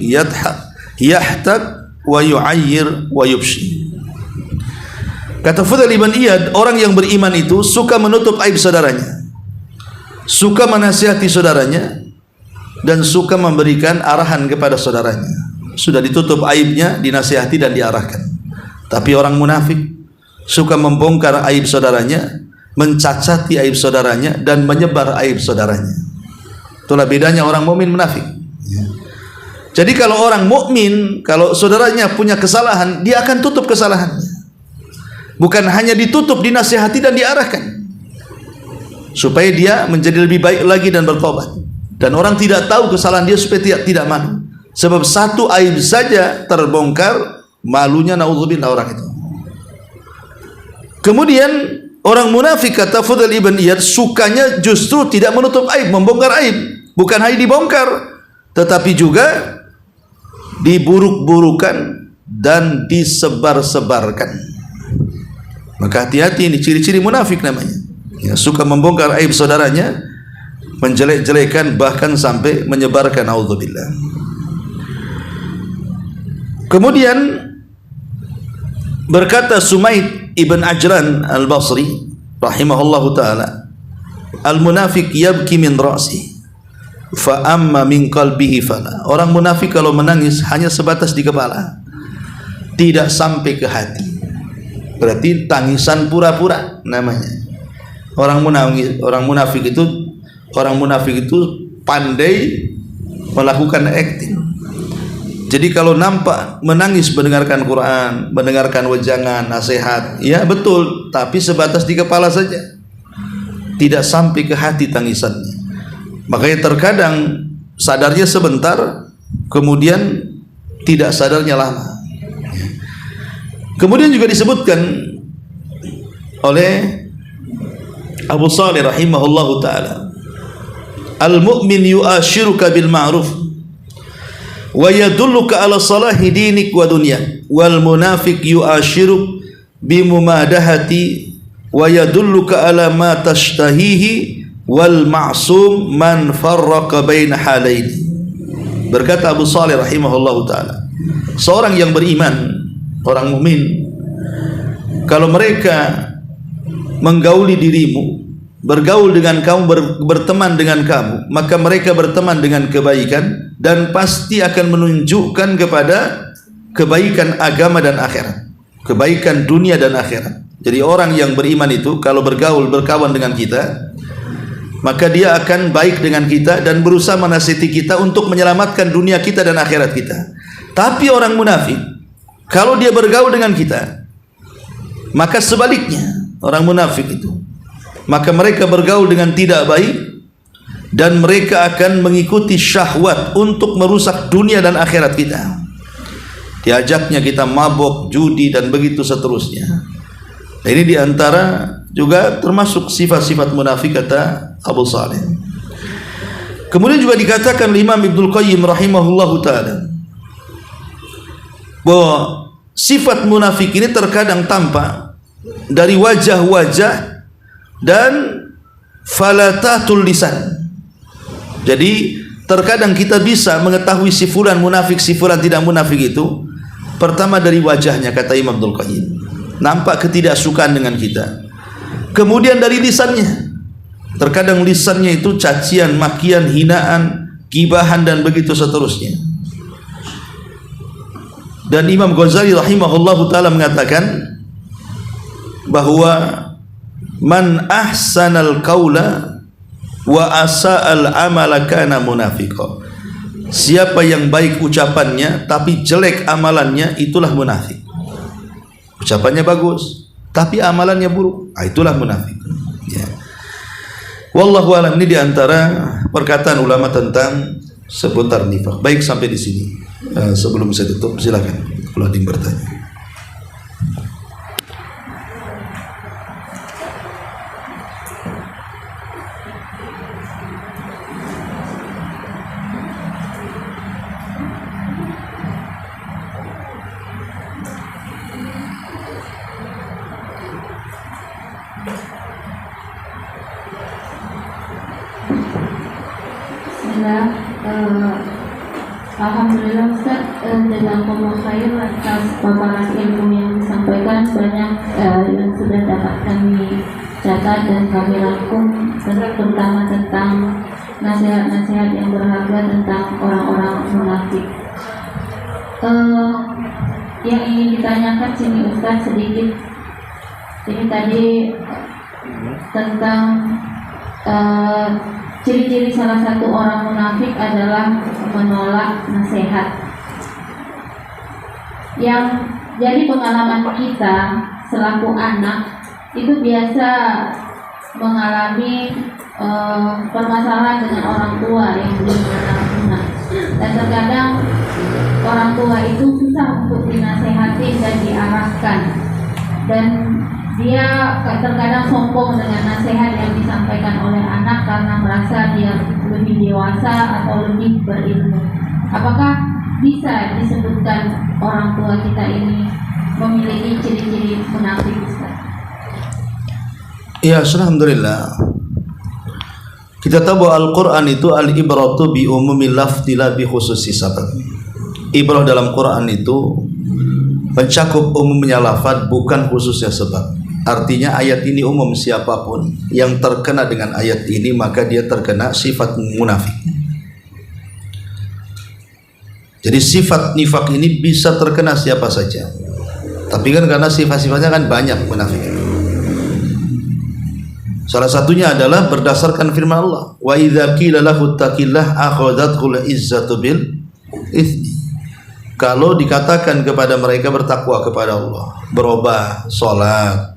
B: yahtak wa yu'ayyir wa yubshi. Kata Fudail ibn Iyad, orang yang beriman itu suka menutup aib saudaranya, suka menasihati saudaranya, dan suka memberikan arahan kepada saudaranya. Sudah ditutup aibnya, dinasihati dan diarahkan. Tapi orang munafik suka membongkar aib saudaranya, mencacati aib saudaranya, dan menyebar aib saudaranya. Itulah bedanya orang mukmin munafik. Jadi kalau orang mukmin, kalau saudaranya punya kesalahan, dia akan tutup kesalahannya. Bukan hanya ditutup, dinasihati dan diarahkan, supaya dia menjadi lebih baik lagi dan bertobat. Dan orang tidak tahu kesalahan dia supaya tidak malu. Sebab satu aib saja terbongkar, malunya naudzubillah orang itu. Kemudian orang munafik, kata Fudail ibn Iyad, sukanya justru tidak menutup aib, membongkar aib. Bukan hanya dibongkar, tetapi juga diburuk-burukan dan disebar-sebarkan. Maka hati-hati, ini ciri-ciri munafik namanya. Ya, suka membongkar aib saudaranya, menjelek-jelekan, bahkan sampai menyebarkan, auzubillah. Kemudian berkata Sumaid ibn Ajlan al-Basri rahimahullahu ta'ala, al-munafiq yabki min ra'si fa amma min qalbihi fala. Orang munafik kalau menangis hanya sebatas di kepala, tidak sampai ke hati. Berarti tangisan pura-pura namanya. Orang munafik itu pandai melakukan acting. Jadi kalau nampak menangis mendengarkan Quran, mendengarkan wejangan, nasihat, ya betul, tapi sebatas di kepala saja, tidak sampai ke hati tangisannya. Makanya terkadang sadarnya sebentar, kemudian tidak sadarnya lama. Kemudian juga disebutkan oleh Abu Salih rahimahullahu ta'ala, al-mu'min yu'ashiruka bil ma'ruf wa yadulluka ala salahi dinik wa dunya, wal munafiq yu'ashiruk bimumadahati wa yadulluka ala ma tashtahihi wal ma'sum man farraqa baina halaini. Berkata Abu Salih rahimahullahu ta'ala, seorang yang beriman, orang mukmin, kalau mereka menggauli dirimu, bergaul dengan kamu, berteman dengan kamu, maka mereka berteman dengan kebaikan dan pasti akan menunjukkan kepada kebaikan agama dan akhirat, kebaikan dunia dan akhirat. Jadi orang yang beriman itu kalau bergaul, berkawan dengan kita, maka dia akan baik dengan kita dan berusaha menasihati kita untuk menyelamatkan dunia kita dan akhirat kita. Tapi orang munafik, kalau dia bergaul dengan kita, maka sebaliknya, orang munafik itu, maka mereka bergaul dengan tidak baik dan mereka akan mengikuti syahwat untuk merusak dunia dan akhirat kita. Diajaknya kita mabok, judi dan begitu seterusnya. Nah, ini diantara juga termasuk sifat-sifat munafik, kata Abu Salih. Kemudian juga dikatakan Imam Ibnul Qayyim rahimahullahu ta'ala bahwa sifat munafik ini terkadang tampak dari wajah-wajah dan falatatul lisan. Jadi terkadang kita bisa mengetahui si fulan munafik, si fulan tidak munafik itu pertama dari wajahnya, kata Imam Ibnul Qayyim. Nampak ketidaksukaan dengan kita. Kemudian dari lisannya. Terkadang lisannya itu cacian, makian, hinaan, gibahan dan begitu seterusnya. Dan Imam Ghazali rahimahullahu ta'ala mengatakan bahwa man ahsanal qawla wa asa'al amala kana munafiqah. Siapa yang baik ucapannya tapi jelek amalannya, itulah munafik. Ucapannya bagus tapi amalannya buruk, itulah munafik. Ya. Wallahu a'lam. Ini diantara perkataan ulama tentang seputar nifaq. Baik, sampai di sini. Sebelum saya tutup, silakan kalau ada yang bertanya.
A: Alhamdulillah Ustaz, jazakumullah khair atas paparan ilmu yang disampaikan. Banyak yang sudah dapat kami catat dan kami rangkum, terutama tentang nasihat-nasihat yang berharga tentang orang-orang munafik. Yang ingin ditanyakan sini Ustaz sedikit, ini tadi tentang ciri-ciri salah satu orang munafik adalah menolak nasihat. Yang jadi pengalaman kita selaku anak itu biasa mengalami permasalahan dengan orang tua yang belum anak-anak, dan terkadang orang tua itu susah untuk dinasehati dan diarahkan, dan dia terkadang sombong dengan nasihat yang disampaikan oleh anak karena merasa dia lebih dewasa atau lebih berilmu. Apakah bisa disebutkan orang tua kita ini memiliki ciri-ciri munafik, Ustaz?
B: Ya, alhamdulillah. Kita tahu bahwa Al-Quran itu al-ibratu bi umumil lafzi la bi khususi sabab. Ibrah dalam Quran itu mencakup umumnya lafaz, bukan khususnya sebab. Artinya ayat ini umum, siapapun yang terkena dengan ayat ini maka dia terkena sifat munafik. Jadi sifat nifak ini bisa terkena siapa saja. Tapi kan karena sifat-sifatnya kan banyak munafik. Salah satunya adalah berdasarkan firman Allah, wa idza qila lahu taqillah akhadhatul izzatu bil itsmi. Kalau dikatakan kepada mereka bertakwa kepada Allah, berubah, sholat,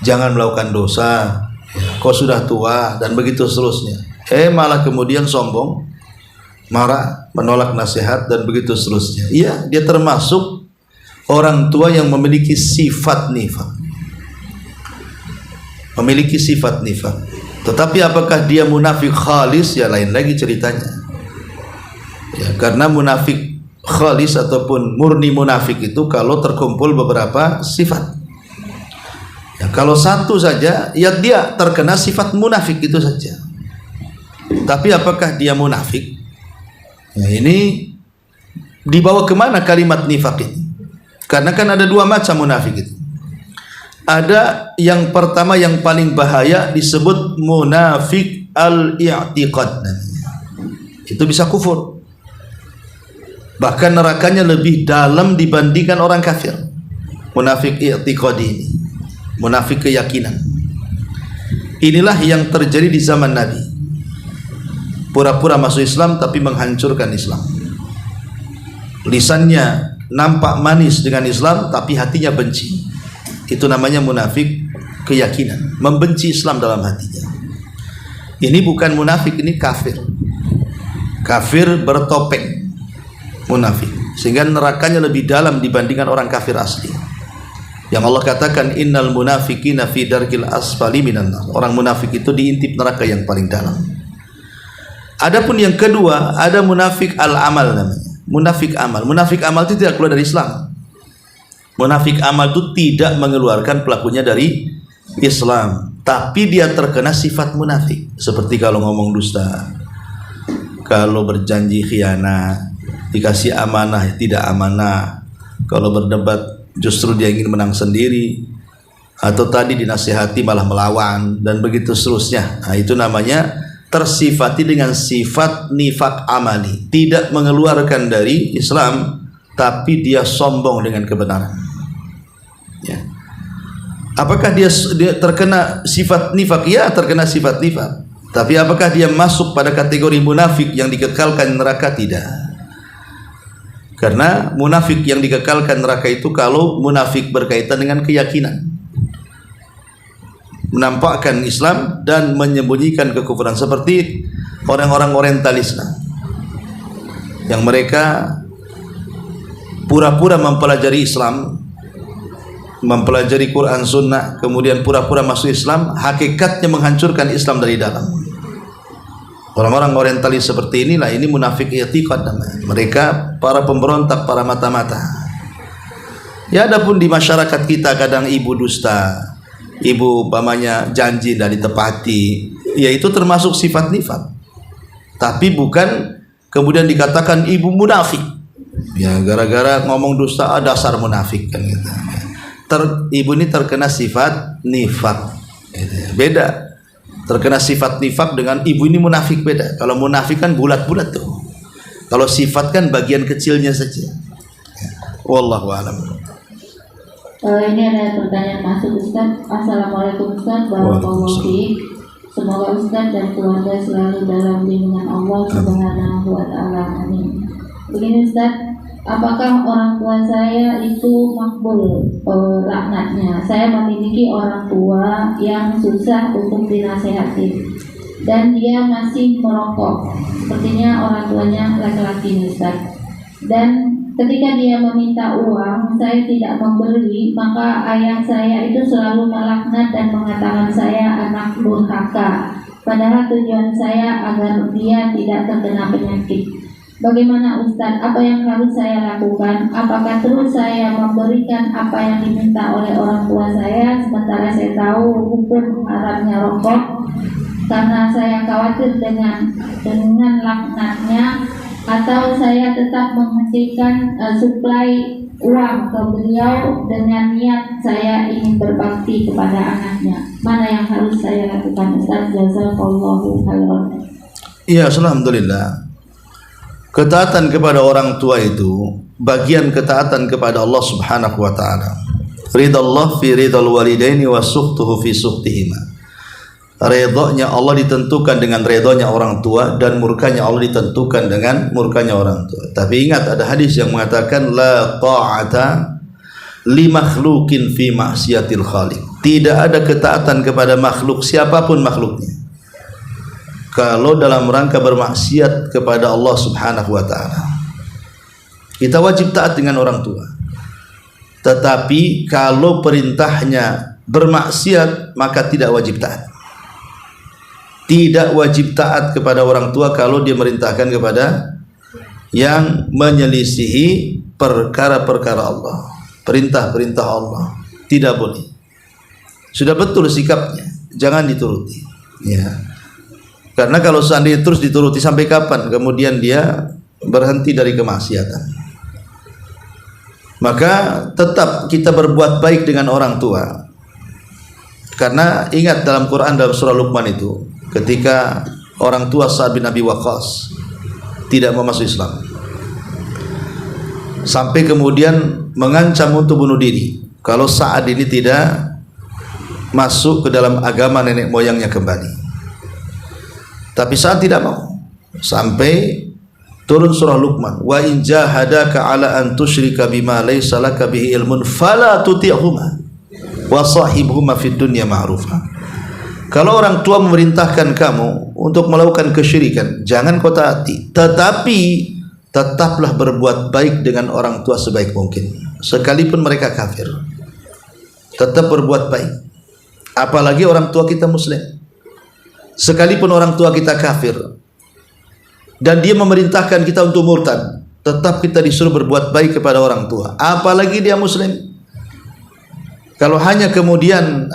B: jangan melakukan dosa, kau sudah tua, dan begitu seterusnya. Malah kemudian sombong, marah, menolak nasihat, dan begitu seterusnya. Iya, dia termasuk orang tua yang memiliki sifat nifak. Memiliki sifat nifak. Tetapi apakah dia munafik khalis? Ya lain lagi ceritanya. Ya, karena munafik khalis ataupun murni munafik itu kalau terkumpul beberapa sifat. Ya, kalau satu saja, ya dia terkena sifat munafik itu saja. Tapi apakah dia munafik? Ya, ini dibawa kemana kalimat nifak ini? Karena kan ada dua macam munafik itu. Ada yang pertama yang paling bahaya disebut munafik al-i'tiqad. Itu bisa kufur. Bahkan nerakanya lebih dalam dibandingkan orang kafir. Munafik i'tiqadi ini, munafik keyakinan. Inilah yang terjadi di zaman Nabi. Pura-pura masuk Islam tapi menghancurkan Islam. Lisannya nampak manis dengan Islam tapi hatinya benci. Itu namanya munafik keyakinan, membenci Islam dalam hatinya. Ini bukan munafik, ini kafir. Kafir bertopeng, munafik. Sehingga nerakanya lebih dalam dibandingkan orang kafir asli. Yang Allah katakan innal munafiqina fi darkil asfali minan nar. Orang munafik itu diintip neraka yang paling dalam. Adapun yang kedua, ada munafik al-amal namanya. Munafik amal. Munafik amal itu tidak keluar dari Islam. Munafik amal itu tidak mengeluarkan pelakunya dari Islam, tapi dia terkena sifat munafik. Seperti kalau ngomong dusta, kalau berjanji khianat, dikasih amanah tidak amanah, kalau berdebat justru dia ingin menang sendiri, atau tadi dinasihati malah melawan, dan begitu seterusnya. Nah, itu namanya tersifati dengan sifat nifak amali, tidak mengeluarkan dari Islam, tapi dia sombong dengan kebenaran. Ya. Apakah dia terkena sifat nifak? Ya, terkena sifat nifak. Tapi apakah dia masuk pada kategori munafik yang dikekalkan neraka? Tidak. Karena munafik yang dikekalkan neraka itu kalau munafik berkaitan dengan keyakinan, menampakkan Islam dan menyembunyikan kekufuran, seperti orang-orang orientalis yang mereka pura-pura mempelajari Islam, mempelajari Quran Sunnah, kemudian pura-pura masuk Islam, hakikatnya menghancurkan Islam dari dalam. Orang-orang orientalis seperti inilah, ini munafik i'tiqad namanya. Mereka para pemberontak, para mata-mata. Ya, adapun di masyarakat kita kadang ibu dusta, ibu umpamanya janji dari ditepati, ya itu termasuk sifat nifak. Tapi bukan kemudian dikatakan ibu munafik. Ya, gara-gara ngomong dusta, dasar munafik kan gitu. Ibu ini terkena sifat nifak, beda. Terkena sifat nifak dengan ibu ini munafik, beda. Kalau munafik kan bulat-bulat tuh, kalau sifat kan bagian kecilnya saja. Wallahu a'lam.
A: Ini ada pertanyaan masuk, Ustaz. Assalamualaikum Ustaz, barakallahu fiik. Semoga Ustaz dan keluarga selalu dalam lindungan Allah Subhanahu wa taala. Amin. Begini Ustaz, apakah orang tua saya itu makbul laknatnya? Saya memiliki orang tua yang susah untuk dinasehati dan dia masih merokok. Sepertinya orang tuanya laki-laki, Ustaz. Dan ketika dia meminta uang, saya tidak memberi, maka ayah saya itu selalu melaknat dan mengatakan saya anak durhaka. Padahal tujuan saya agar dia tidak terkena penyakit. Bagaimana Ustaz, apa yang harus saya lakukan? Apakah terus saya memberikan apa yang diminta oleh orang tua saya, sementara saya tahu hukum haramnya rokok? Karena saya khawatir dengan laknatnya, atau saya tetap menghentikan suplai uang ke beliau dengan niat saya ingin berbakti kepada anaknya. Mana yang harus saya lakukan Ustaz? Jazakallahu khairan.
B: Iya, alhamdulillah. Ketaatan kepada orang tua itu bagian ketaatan kepada Allah Subhanahu wa taala. Ridallah fi ridal walidaini wa sukhtuhu fi sukhtihima. Redanya Allah ditentukan dengan redanya orang tua, dan murkanya Allah ditentukan dengan murkanya orang tua. Tapi ingat, ada hadis yang mengatakan la ta'ata li makhluqin fi ma'siyatil khaliq. Tidak ada ketaatan kepada makhluk, siapapun makhluknya, kalau dalam rangka bermaksiat kepada Allah Subhanahu wa taala. Kita wajib taat dengan orang tua. Tetapi kalau perintahnya bermaksiat, maka tidak wajib taat. Tidak wajib taat kepada orang tua kalau dia merintahkan kepada yang menyelisihi perkara-perkara Allah, perintah-perintah Allah. Tidak boleh. Sudah betul sikapnya, jangan dituruti. Ya. Karena kalau seandainya terus dituruti, sampai kapan kemudian dia berhenti dari kemaksiatan? Maka tetap kita berbuat baik dengan orang tua. Karena ingat dalam Quran, dalam surah Luqman itu, ketika orang tua Sa'ad bin Abi Waqqas tidak mau masuk Islam, sampai kemudian mengancam untuk bunuh diri kalau Sa'ad ini tidak masuk ke dalam agama nenek moyangnya kembali. Tapi Sa'ad tidak mau, sampai turun surah Luqman, wa in jahadaka ala an tusyrika bima laysa laka bihi ilmun fala tuti'huma wa sahibhuma fid dunya ma'rufa. Kalau orang tua memerintahkan kamu untuk melakukan kesyirikan, jangan kau taati, tetapi tetaplah berbuat baik dengan orang tua sebaik mungkin, sekalipun mereka kafir. Tetap berbuat baik. Apalagi orang tua kita muslim. Sekalipun orang tua kita kafir dan dia memerintahkan kita untuk murtad, tetap kita disuruh berbuat baik kepada orang tua, apalagi dia muslim. Kalau hanya kemudian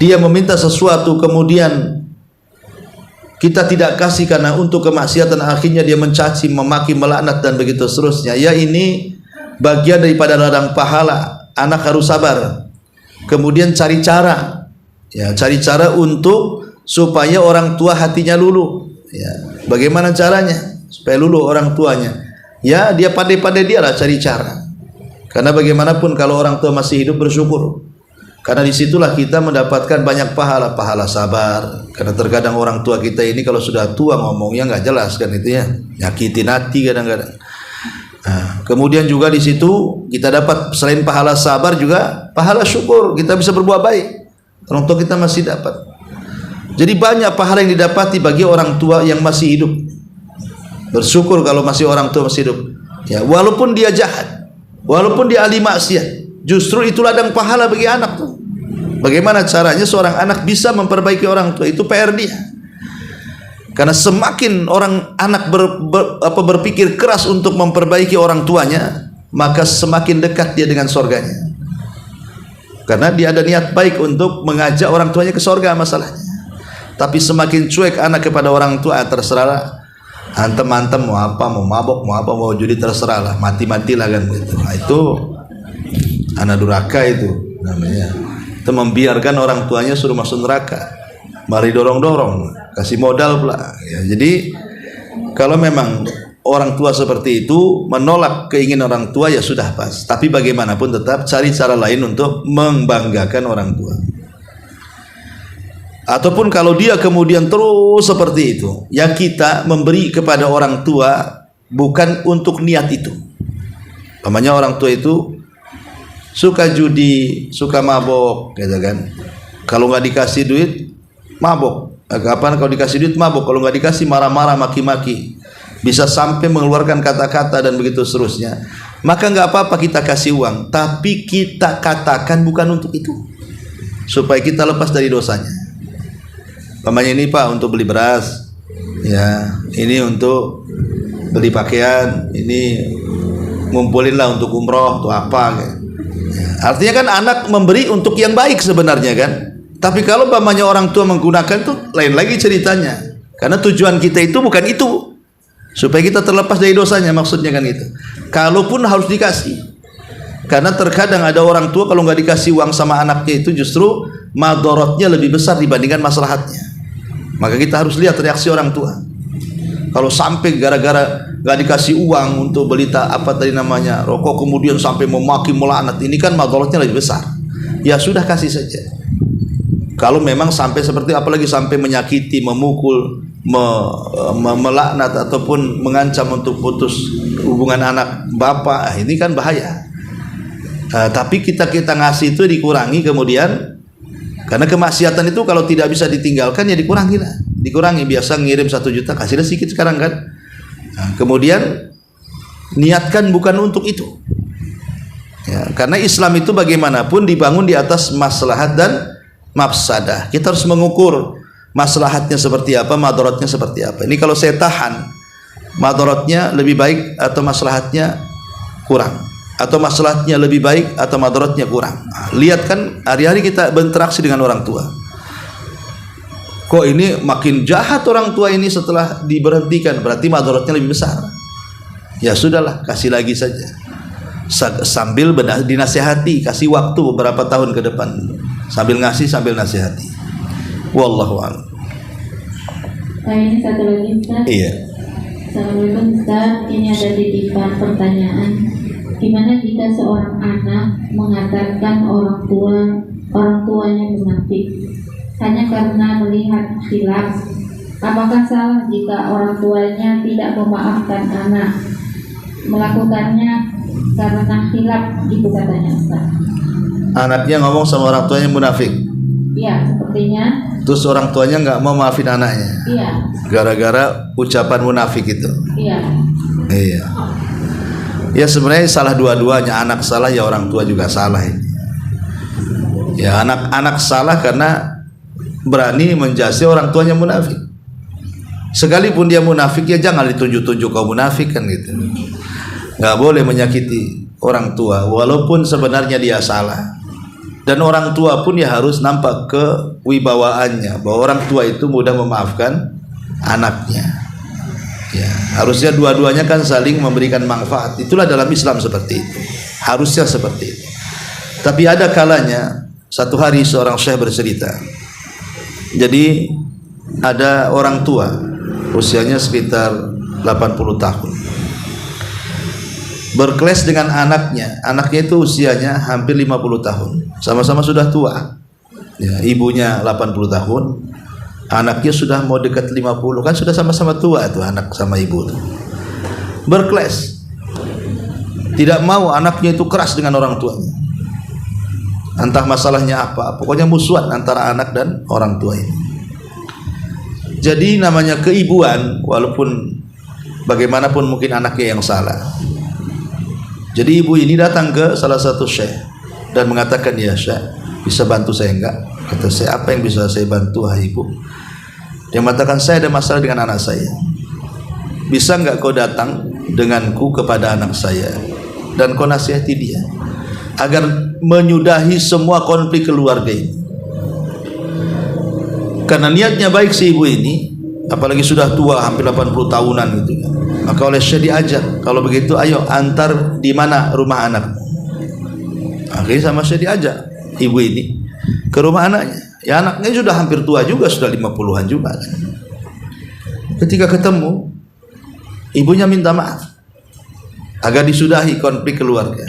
B: dia meminta sesuatu, kemudian kita tidak kasih karena untuk kemaksiatan, akhirnya dia mencaci, memaki, melaknat dan begitu seterusnya, ya ini bagian daripada ladang pahala. Anak harus sabar, kemudian cari cara, ya, cari cara untuk supaya orang tua hatinya luluh. Ya, bagaimana caranya supaya luluh orang tuanya? Ya, dia pandai-pandai dia lah cari cara. Karena bagaimanapun kalau orang tua masih hidup, bersyukur. Karena disitulah kita mendapatkan banyak pahala, pahala sabar. Karena terkadang orang tua kita ini kalau sudah tua ngomongnya nggak jelas kan, itu ya, nyakitin hati kadang-kadang. Nah, kemudian juga di situ kita dapat selain pahala sabar juga pahala syukur, kita bisa berbuat baik. Orang tua kita masih dapat. Jadi banyak pahala yang didapati bagi orang tua yang masih hidup. Bersyukur kalau masih orang tua masih hidup. Ya, walaupun dia jahat, walaupun dia ahli maksiat, justru itu ladang pahala bagi anak tuh. Bagaimana caranya seorang anak bisa memperbaiki orang tua, itu PR dia. Karena semakin orang anak berpikir keras untuk memperbaiki orang tuanya, maka semakin dekat dia dengan surganya. Karena dia ada niat baik untuk mengajak orang tuanya ke surga masalahnya. Tapi semakin cuek anak kepada orang tua, terserahlah. Antem-antem mau apa, mau mabok, mau apa, mau judi, terserahlah, mati-matilah kan gitu. Nah, itu anak durhaka itu namanya. Itu membiarkan orang tuanya suruh masuk neraka, mari dorong-dorong, kasih modal pula. Ya, jadi kalau memang orang tua seperti itu menolak keinginan orang tua, ya sudah pas. Tapi bagaimanapun tetap cari cara lain untuk membanggakan orang tua. Ataupun kalau dia kemudian terus seperti itu, ya kita memberi kepada orang tua bukan untuk niat itu. Namanya orang tua itu suka judi, suka mabok, gitu kan. Kalau nggak dikasih duit, mabok. Kapan kalau dikasih duit mabok, kalau nggak dikasih marah-marah, maki-maki, bisa sampai mengeluarkan kata-kata dan begitu seterusnya. Maka nggak apa-apa kita kasih uang, tapi kita katakan bukan untuk itu, supaya kita lepas dari dosanya. Pamannya ini Pak untuk beli beras, ya ini untuk beli pakaian, ini ngumpulin lah untuk umroh atau apa kayak. Artinya kan anak memberi untuk yang baik sebenarnya kan. Tapi kalau umpamanya orang tua menggunakan tuh lain lagi ceritanya. Karena tujuan kita itu bukan itu, supaya kita terlepas dari dosanya, maksudnya kan itu. Kalaupun harus dikasih, karena terkadang ada orang tua kalau nggak dikasih uang sama anaknya itu justru madorotnya lebih besar dibandingkan maslahatnya. Maka kita harus lihat reaksi orang tua. Kalau sampai gara-gara nggak dikasih uang untuk beli apa tadi namanya rokok, kemudian sampai memaki melaknat, ini kan madorotnya lebih besar. Ya sudah, kasih saja. Kalau memang sampai seperti, apalagi sampai menyakiti, memukul, melaknat ataupun mengancam untuk putus hubungan anak bapak, ini kan bahaya. Tapi kita ngasih itu dikurangi kemudian, karena kemaksiatan itu kalau tidak bisa ditinggalkan ya dikurangi lah. Dikurangi, biasa ngirim 1 juta, kasihlah sedikit sekarang kan. Kemudian niatkan bukan untuk itu. Ya, karena Islam itu bagaimanapun dibangun di atas maslahat dan mafsadah. Kita harus mengukur maslahatnya seperti apa, madaratnya seperti apa. Ini kalau saya tahan, madaratnya lebih baik atau maslahatnya kurang, atau maslahatnya lebih baik atau madaratnya kurang. Lihat kan hari-hari kita berinteraksi dengan orang tua. Kok ini makin jahat orang tua ini setelah diberhentikan, berarti madaratnya lebih besar. Ya sudahlah, kasih lagi saja. Sambil dinasihati, kasih waktu beberapa tahun ke depan. Sambil ngasih, sambil nasihati. Wallahu a'lam.
A: Ini satu lagi Ustaz.
B: Iya.
A: Assalamualaikum Ustaz, ini ada titipan pertanyaan. Gimana jika seorang anak mengatakan orang tuanya munafik hanya karena melihat khilaf? Apakah salah jika orang tuanya tidak memaafkan anak? Melakukannya karena khilaf, itu katanya Ustaz.
B: Anaknya ngomong sama orang tuanya munafik.
A: Iya, sepertinya.
B: Terus orang tuanya nggak mau maafin anaknya.
A: Iya.
B: Gara-gara ucapan munafik itu.
A: Iya.
B: Iya. Ya sebenarnya salah dua-duanya, anak salah ya orang tua juga salah ini. Ya anak salah karena berani menjasi orang tuanya munafik. Sekalipun dia munafik ya jangan ditunjuk-tunjuk kau munafik kan gitu. Nggak boleh menyakiti orang tua walaupun sebenarnya dia salah. Dan orang tua pun ya harus nampak kewibawaannya, bahwa orang tua itu mudah memaafkan anaknya. Ya, harusnya dua-duanya kan saling memberikan manfaat. Itulah dalam Islam seperti itu. Harusnya seperti itu. Tapi ada kalanya satu hari seorang syekh bercerita. Jadi ada orang tua usianya sekitar 80 tahun. Berkelas dengan anaknya. Anaknya itu usianya hampir 50 tahun. Sama-sama sudah tua. Ya, ibunya 80 tahun. Anaknya sudah mau dekat 50, kan sudah sama-sama tua tuh anak sama ibu tuh. Berkelas. Tidak mau anaknya itu keras dengan orang tuanya. Entah masalahnya apa, pokoknya musuhan antara anak dan orang tua ini. Jadi namanya keibuan, walaupun bagaimanapun mungkin anaknya yang salah. Jadi ibu ini datang ke salah satu syekh dan mengatakan, ya syekh, bisa bantu saya enggak? Kata saya, apa yang bisa saya bantu wahai ibu? Dia mengatakan, saya ada masalah dengan anak saya. Bisa enggak kau datang denganku kepada anak saya dan kau nasihati dia agar menyudahi semua konflik keluarga ini. Karena niatnya baik si ibu ini, apalagi sudah tua hampir 80 tahunan gitu. Maka oleh syekh diajak, kalau begitu ayo antar di mana rumah anak. Akhirnya sama syekh diajak ibu ini ke rumah anaknya. Ya anaknya sudah hampir tua juga, sudah 50-an juga kan. Ketika ketemu, ibunya minta maaf agar disudahi konflik keluarga.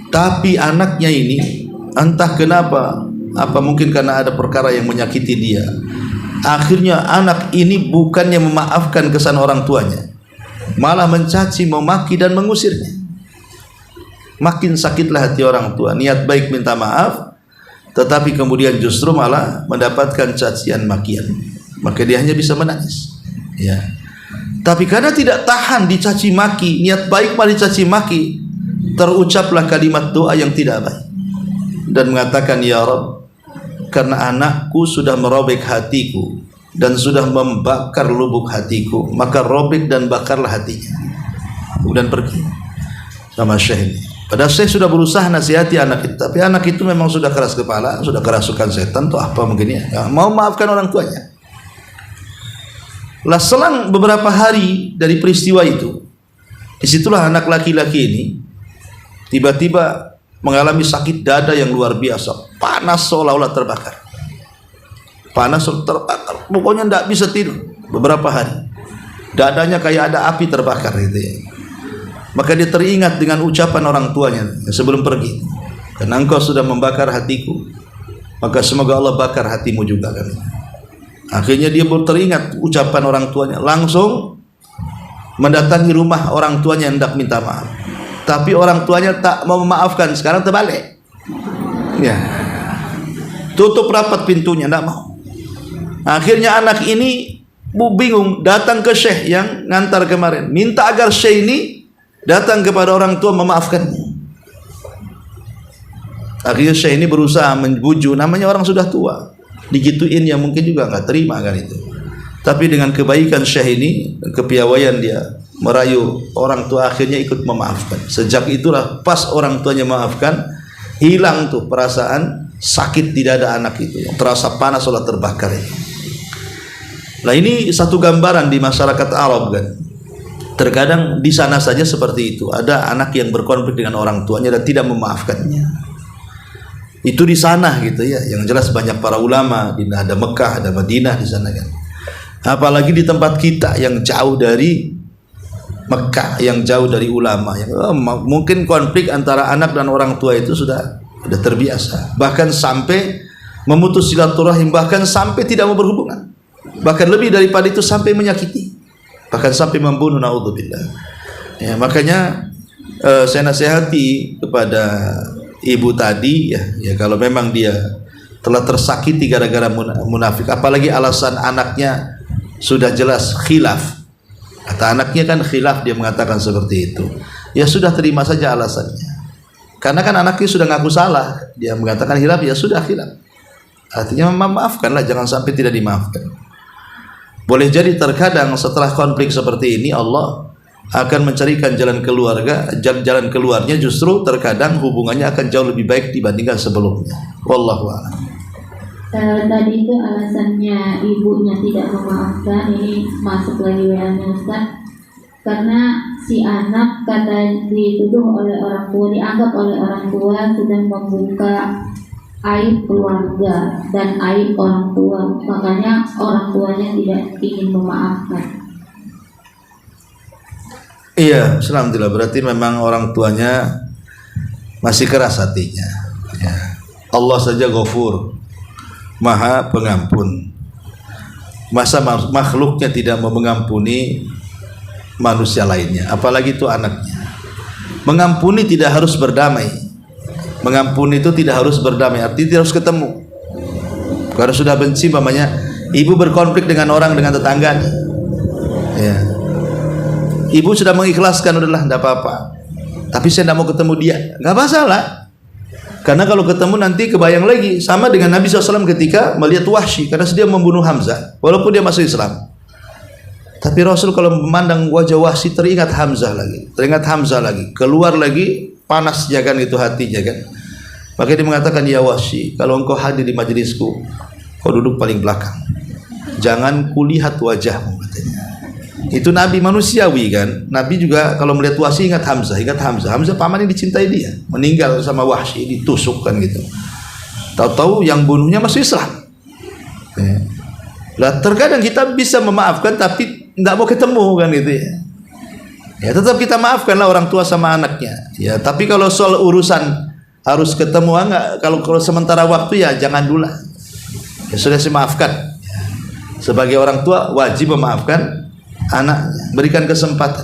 B: Tapi anaknya ini entah kenapa, apa mungkin karena ada perkara yang menyakiti dia, akhirnya anak ini bukannya memaafkan kesan orang tuanya, malah mencaci, memaki dan mengusirnya. Makin sakitlah hati orang tua. Niat baik minta maaf, tetapi kemudian justru malah mendapatkan cacian makian. Maka dia hanya bisa menangis. Ya. Tapi karena tidak tahan dicaci maki, niat baik malah dicaci maki, terucaplah kalimat doa yang tidak baik dan mengatakan, ya Rabb, karena anakku sudah merobek hatiku, dan sudah membakar lubuk hatiku, maka robek dan bakarlah hatinya. Kemudian pergi sama Syekh ini. Padahal Syekh sudah berusaha nasihati anak itu, tapi anak itu memang sudah keras kepala, sudah kerasukan setan tuh apa mungkin ya, mau maafkan orang tuanya. Lah selang beberapa hari dari peristiwa itu, disitulah anak laki-laki ini tiba-tiba mengalami sakit dada yang luar biasa, panas seolah-olah terbakar. Panas terbakar, pokoknya tidak bisa tidur beberapa hari. Dadanya kayak ada api terbakar gitu ya. Maka dia teringat dengan ucapan orang tuanya sebelum pergi, karena engkau sudah membakar hatiku, maka semoga Allah bakar hatimu juga kan. Akhirnya dia teringat ucapan orang tuanya, langsung mendatangi rumah orang tuanya hendak minta maaf. Tapi orang tuanya tak mau memaafkan, sekarang terbalik. Ya. Tutup rapat pintunya, tidak mau. Akhirnya anak ini bingung, datang ke Syekh yang ngantar kemarin, minta agar Syekh ini datang kepada orang tua memaafkannya. Akhirnya Syekh ini berusaha membujuk, namanya orang sudah tua, digituin ya mungkin juga nggak terima kan itu. Tapi dengan kebaikan Syekh ini, kepiawaian dia merayu orang tua, akhirnya ikut memaafkan. Sejak itulah pas orang tuanya maafkan, hilang tuh perasaan sakit di dada anak itu yang terasa panas seolah terbakar ini. Nah ini satu gambaran di masyarakat Arab kan. Terkadang di sana saja seperti itu, ada anak yang berkonflik dengan orang tuanya dan tidak memaafkannya. Itu di sana gitu ya. Yang jelas banyak para ulama, ada Mekah, ada Madinah di sana kan. Apalagi di tempat kita yang jauh dari Mekah, yang jauh dari ulama, yang mungkin konflik antara anak dan orang tua itu sudah terbiasa. Bahkan sampai memutus silaturahim, bahkan sampai tidak mau berhubungan. Bahkan lebih daripada itu sampai menyakiti, bahkan sampai membunuh, naudzubillah. Ya, makanya saya nasihati kepada ibu tadi ya kalau memang dia telah tersakiti gara-gara munafik, apalagi alasan anaknya sudah jelas khilaf. Kata anaknya kan khilaf, dia mengatakan seperti itu. Ya sudah, terima saja alasannya. Karena kan anaknya sudah ngaku salah, dia mengatakan khilaf, ya sudah khilaf. Artinya memaafkanlah, jangan sampai tidak dimaafkan. Boleh jadi terkadang setelah konflik seperti ini Allah akan mencarikan jalan keluarnya justru terkadang hubungannya akan jauh lebih baik dibandingkan sebelumnya. Wallahu a'lam.
A: Tadi itu alasannya ibunya tidak memaafkan, ini masuk lagi WA-nya Ustaz. Karena si anak kata dituduh oleh orang tua, dianggap oleh orang tua sudah membuka aib keluarga dan aib orang tua, makanya orang tuanya tidak ingin memaafkan.
B: Iya, alhamdulillah, berarti memang orang tuanya masih keras hatinya ya. Allah saja Ghafur, Maha Pengampun. Masa makhluknya tidak mau mengampuni manusia lainnya, apalagi itu anaknya. Mengampuni tidak harus berdamai. Mengampuni itu tidak harus berdamai, artinya tidak harus ketemu. Karena sudah benci, mamanya ibu berkonflik dengan orang, dengan tetangganya ya. Ibu sudah mengikhlaskan, udahlah tidak apa-apa, tapi saya tidak mau ketemu dia, nggak masalah. Karena kalau ketemu nanti kebayang lagi, sama dengan Nabi SAW ketika melihat Wahsy, karena dia membunuh Hamzah walaupun dia masuk Islam. Tapi Rasul kalau memandang wajah Wahsy teringat Hamzah lagi, keluar lagi panasnya kan itu hatinya kan. Maka dia mengatakan, ya Wahsy, kalau engkau hadir di majelisku, kau duduk paling belakang, jangan kulihat wajahmu, katanya. Itu Nabi manusiawi kan. Nabi juga kalau melihat Wahsy ingat Hamzah. Hamzah paman yang dicintai dia, meninggal sama Wahsy, ditusuk kan gitu. Tahu-tahu yang bunuhnya masuk Islam ya. Lah terkadang kita bisa memaafkan tapi tidak mau ketemu kan gitu ya. Ya tetap kita maafkanlah orang tua sama anaknya. Ya, tapi kalau soal urusan harus ketemu enggak, kalau sementara waktu ya jangan dulu. Ya sudah, saya maafkan. Ya. Sebagai orang tua wajib memaafkan anaknya, berikan kesempatan.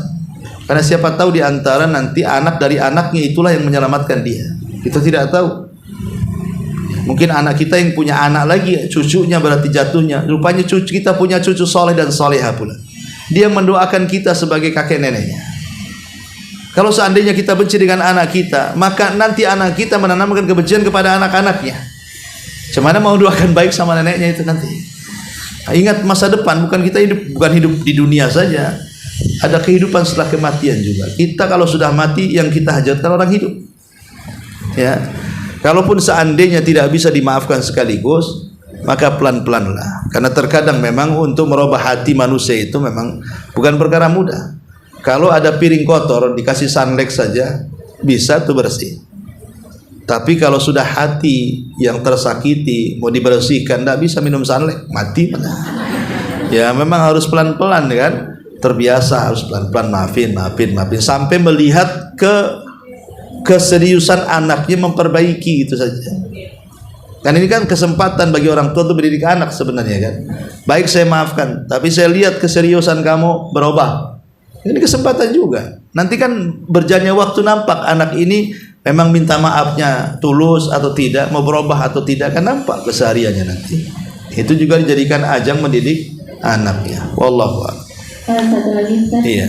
B: Karena siapa tahu di antara nanti anak dari anaknya itulah yang menyelamatkan dia. Kita tidak tahu. Mungkin anak kita yang punya anak lagi, cucunya berarti jatuhnya. Rupanya kita punya cucu soleh dan soleha pula. Dia mendoakan kita sebagai kakek neneknya. Kalau seandainya kita benci dengan anak kita, maka nanti anak kita menanamkan kebencian kepada anak-anaknya. Cemana mau doakan baik sama neneknya itu nanti. Ingat masa depan, bukan hidup di dunia saja. Ada kehidupan setelah kematian juga. Kita kalau sudah mati, yang kita hajatkan orang hidup. Ya. Kalaupun seandainya tidak bisa dimaafkan sekaligus, maka pelan-pelanlah. Karena terkadang memang untuk merubah hati manusia itu memang bukan perkara mudah. Kalau ada piring kotor dikasih Sunlex saja bisa tuh bersih. Tapi kalau sudah hati yang tersakiti mau dibersihkan, tidak bisa minum Sunlex, mati. Ya memang harus pelan-pelan kan. Terbiasa harus pelan-pelan, maafin sampai melihat keseriusan anaknya memperbaiki, itu saja. Kan ini kan kesempatan bagi orang tua untuk mendidik anak sebenarnya kan. Baik saya maafkan, tapi saya lihat keseriusan kamu berubah. Ini kesempatan juga. Nanti kan berjalannya waktu nampak anak ini memang minta maafnya tulus atau tidak, mau berubah atau tidak, kan nampak kesehariannya nanti. Itu juga dijadikan ajang mendidik anaknya. Wallahu a'lam.
A: Satu lagi Ustaz,
B: Iya.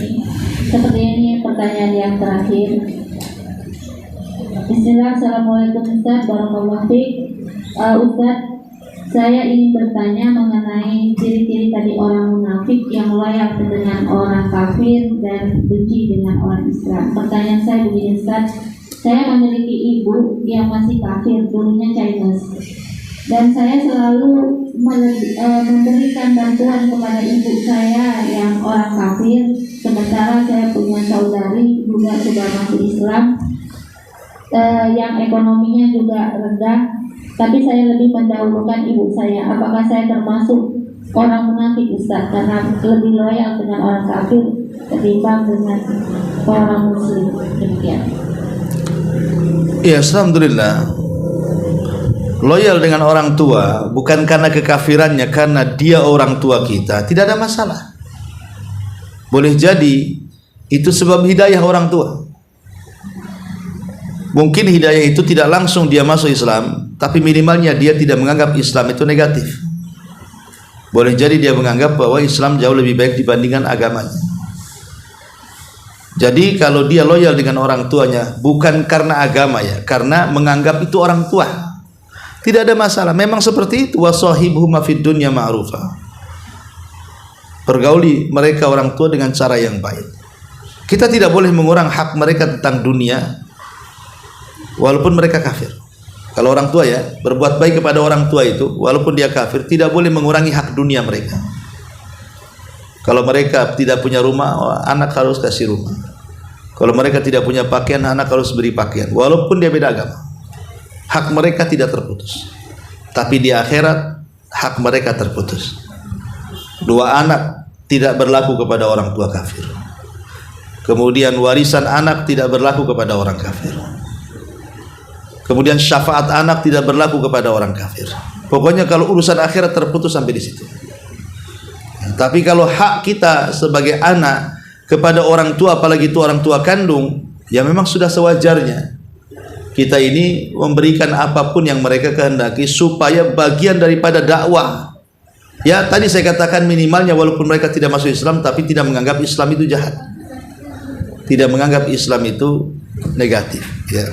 A: seperti ini pertanyaan yang terakhir. Bismillah, Assalamualaikum Ustaz, barakallahu fiik. Ustaz, saya ingin bertanya mengenai ciri-ciri tadi orang munafik yang loyal dengan orang kafir dan benci dengan orang Islam. Pertanyaan saya begini Ustaz, saya memiliki ibu yang masih kafir, dulunya Chinese, dan saya selalu memberikan bantuan kepada ibu saya yang orang kafir, sementara saya punya saudari juga sudah masuk Islam, yang ekonominya juga rendah, tapi saya lebih mendahulukan ibu saya. Apakah saya termasuk orang munafik Ustaz, karena lebih loyal dengan orang kafir ketimbang dengan orang muslim? Demikian.
B: Ya, alhamdulillah. Loyal dengan orang tua bukan karena kekafirannya, karena dia orang tua kita, tidak ada masalah. Boleh jadi itu sebab hidayah orang tua. Mungkin hidayah itu tidak langsung dia masuk Islam, tapi minimalnya dia tidak menganggap Islam itu negatif. Boleh jadi dia menganggap bahwa Islam jauh lebih baik dibandingkan agamanya. Jadi kalau dia loyal dengan orang tuanya bukan karena agama ya, karena menganggap itu orang tua, tidak ada masalah. Memang seperti itu. Wasahibhuma fid dunya ma'rufa. Pergauli mereka orang tua dengan cara yang baik. Kita tidak boleh mengurang hak mereka tentang dunia walaupun mereka kafir. Kalau orang tua ya, berbuat baik kepada orang tua itu walaupun dia kafir, tidak boleh mengurangi hak dunia mereka. Kalau mereka tidak punya rumah, anak harus kasih rumah. Kalau mereka tidak punya pakaian, anak harus beri pakaian walaupun dia beda agama. Hak mereka tidak terputus. Tapi di akhirat hak mereka terputus. Dua anak tidak berlaku kepada orang tua kafir. Kemudian warisan anak tidak berlaku kepada orang kafir. Kemudian syafaat anak tidak berlaku kepada orang kafir. Pokoknya kalau urusan akhirat terputus sampai di situ. Tapi kalau hak kita sebagai anak kepada orang tua, apalagi itu orang tua kandung, ya memang sudah sewajarnya kita ini memberikan apapun yang mereka kehendaki supaya bagian daripada dakwah. Ya tadi saya katakan minimalnya walaupun mereka tidak masuk Islam, tapi tidak menganggap Islam itu jahat, tidak menganggap Islam itu negatif ya.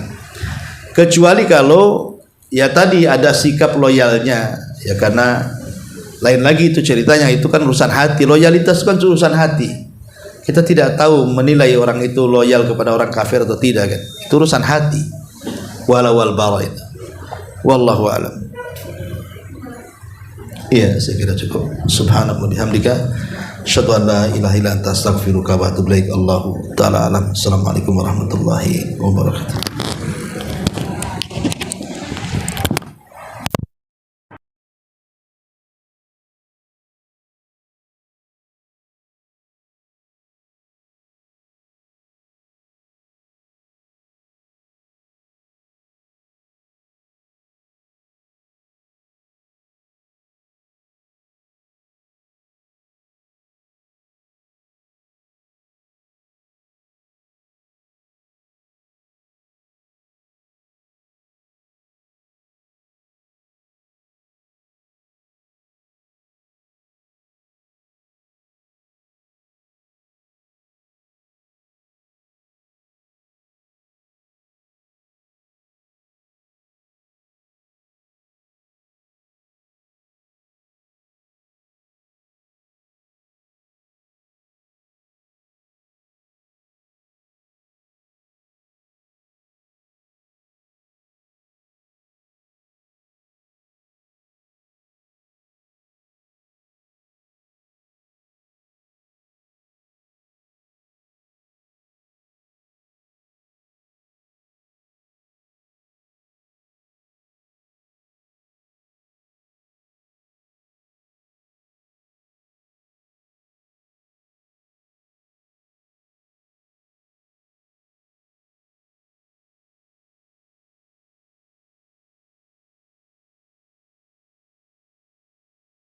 B: Kecuali kalau ya tadi ada sikap loyalnya ya, karena lain lagi itu ceritanya, itu kan urusan hati. Loyalitas kan urusan hati. Kita tidak tahu menilai orang itu loyal kepada orang kafir atau tidak kan. Itu urusan hati. Walawal baraid. Wallahu a'lam. Iya, saya kira cukup. Subhanallah bihamdika, asyhadu an la ilaha illa anta astaghfiruka wa atubu ilaik. Allahu taala alam. Assalamualaikum warahmatullahi wabarakatuh.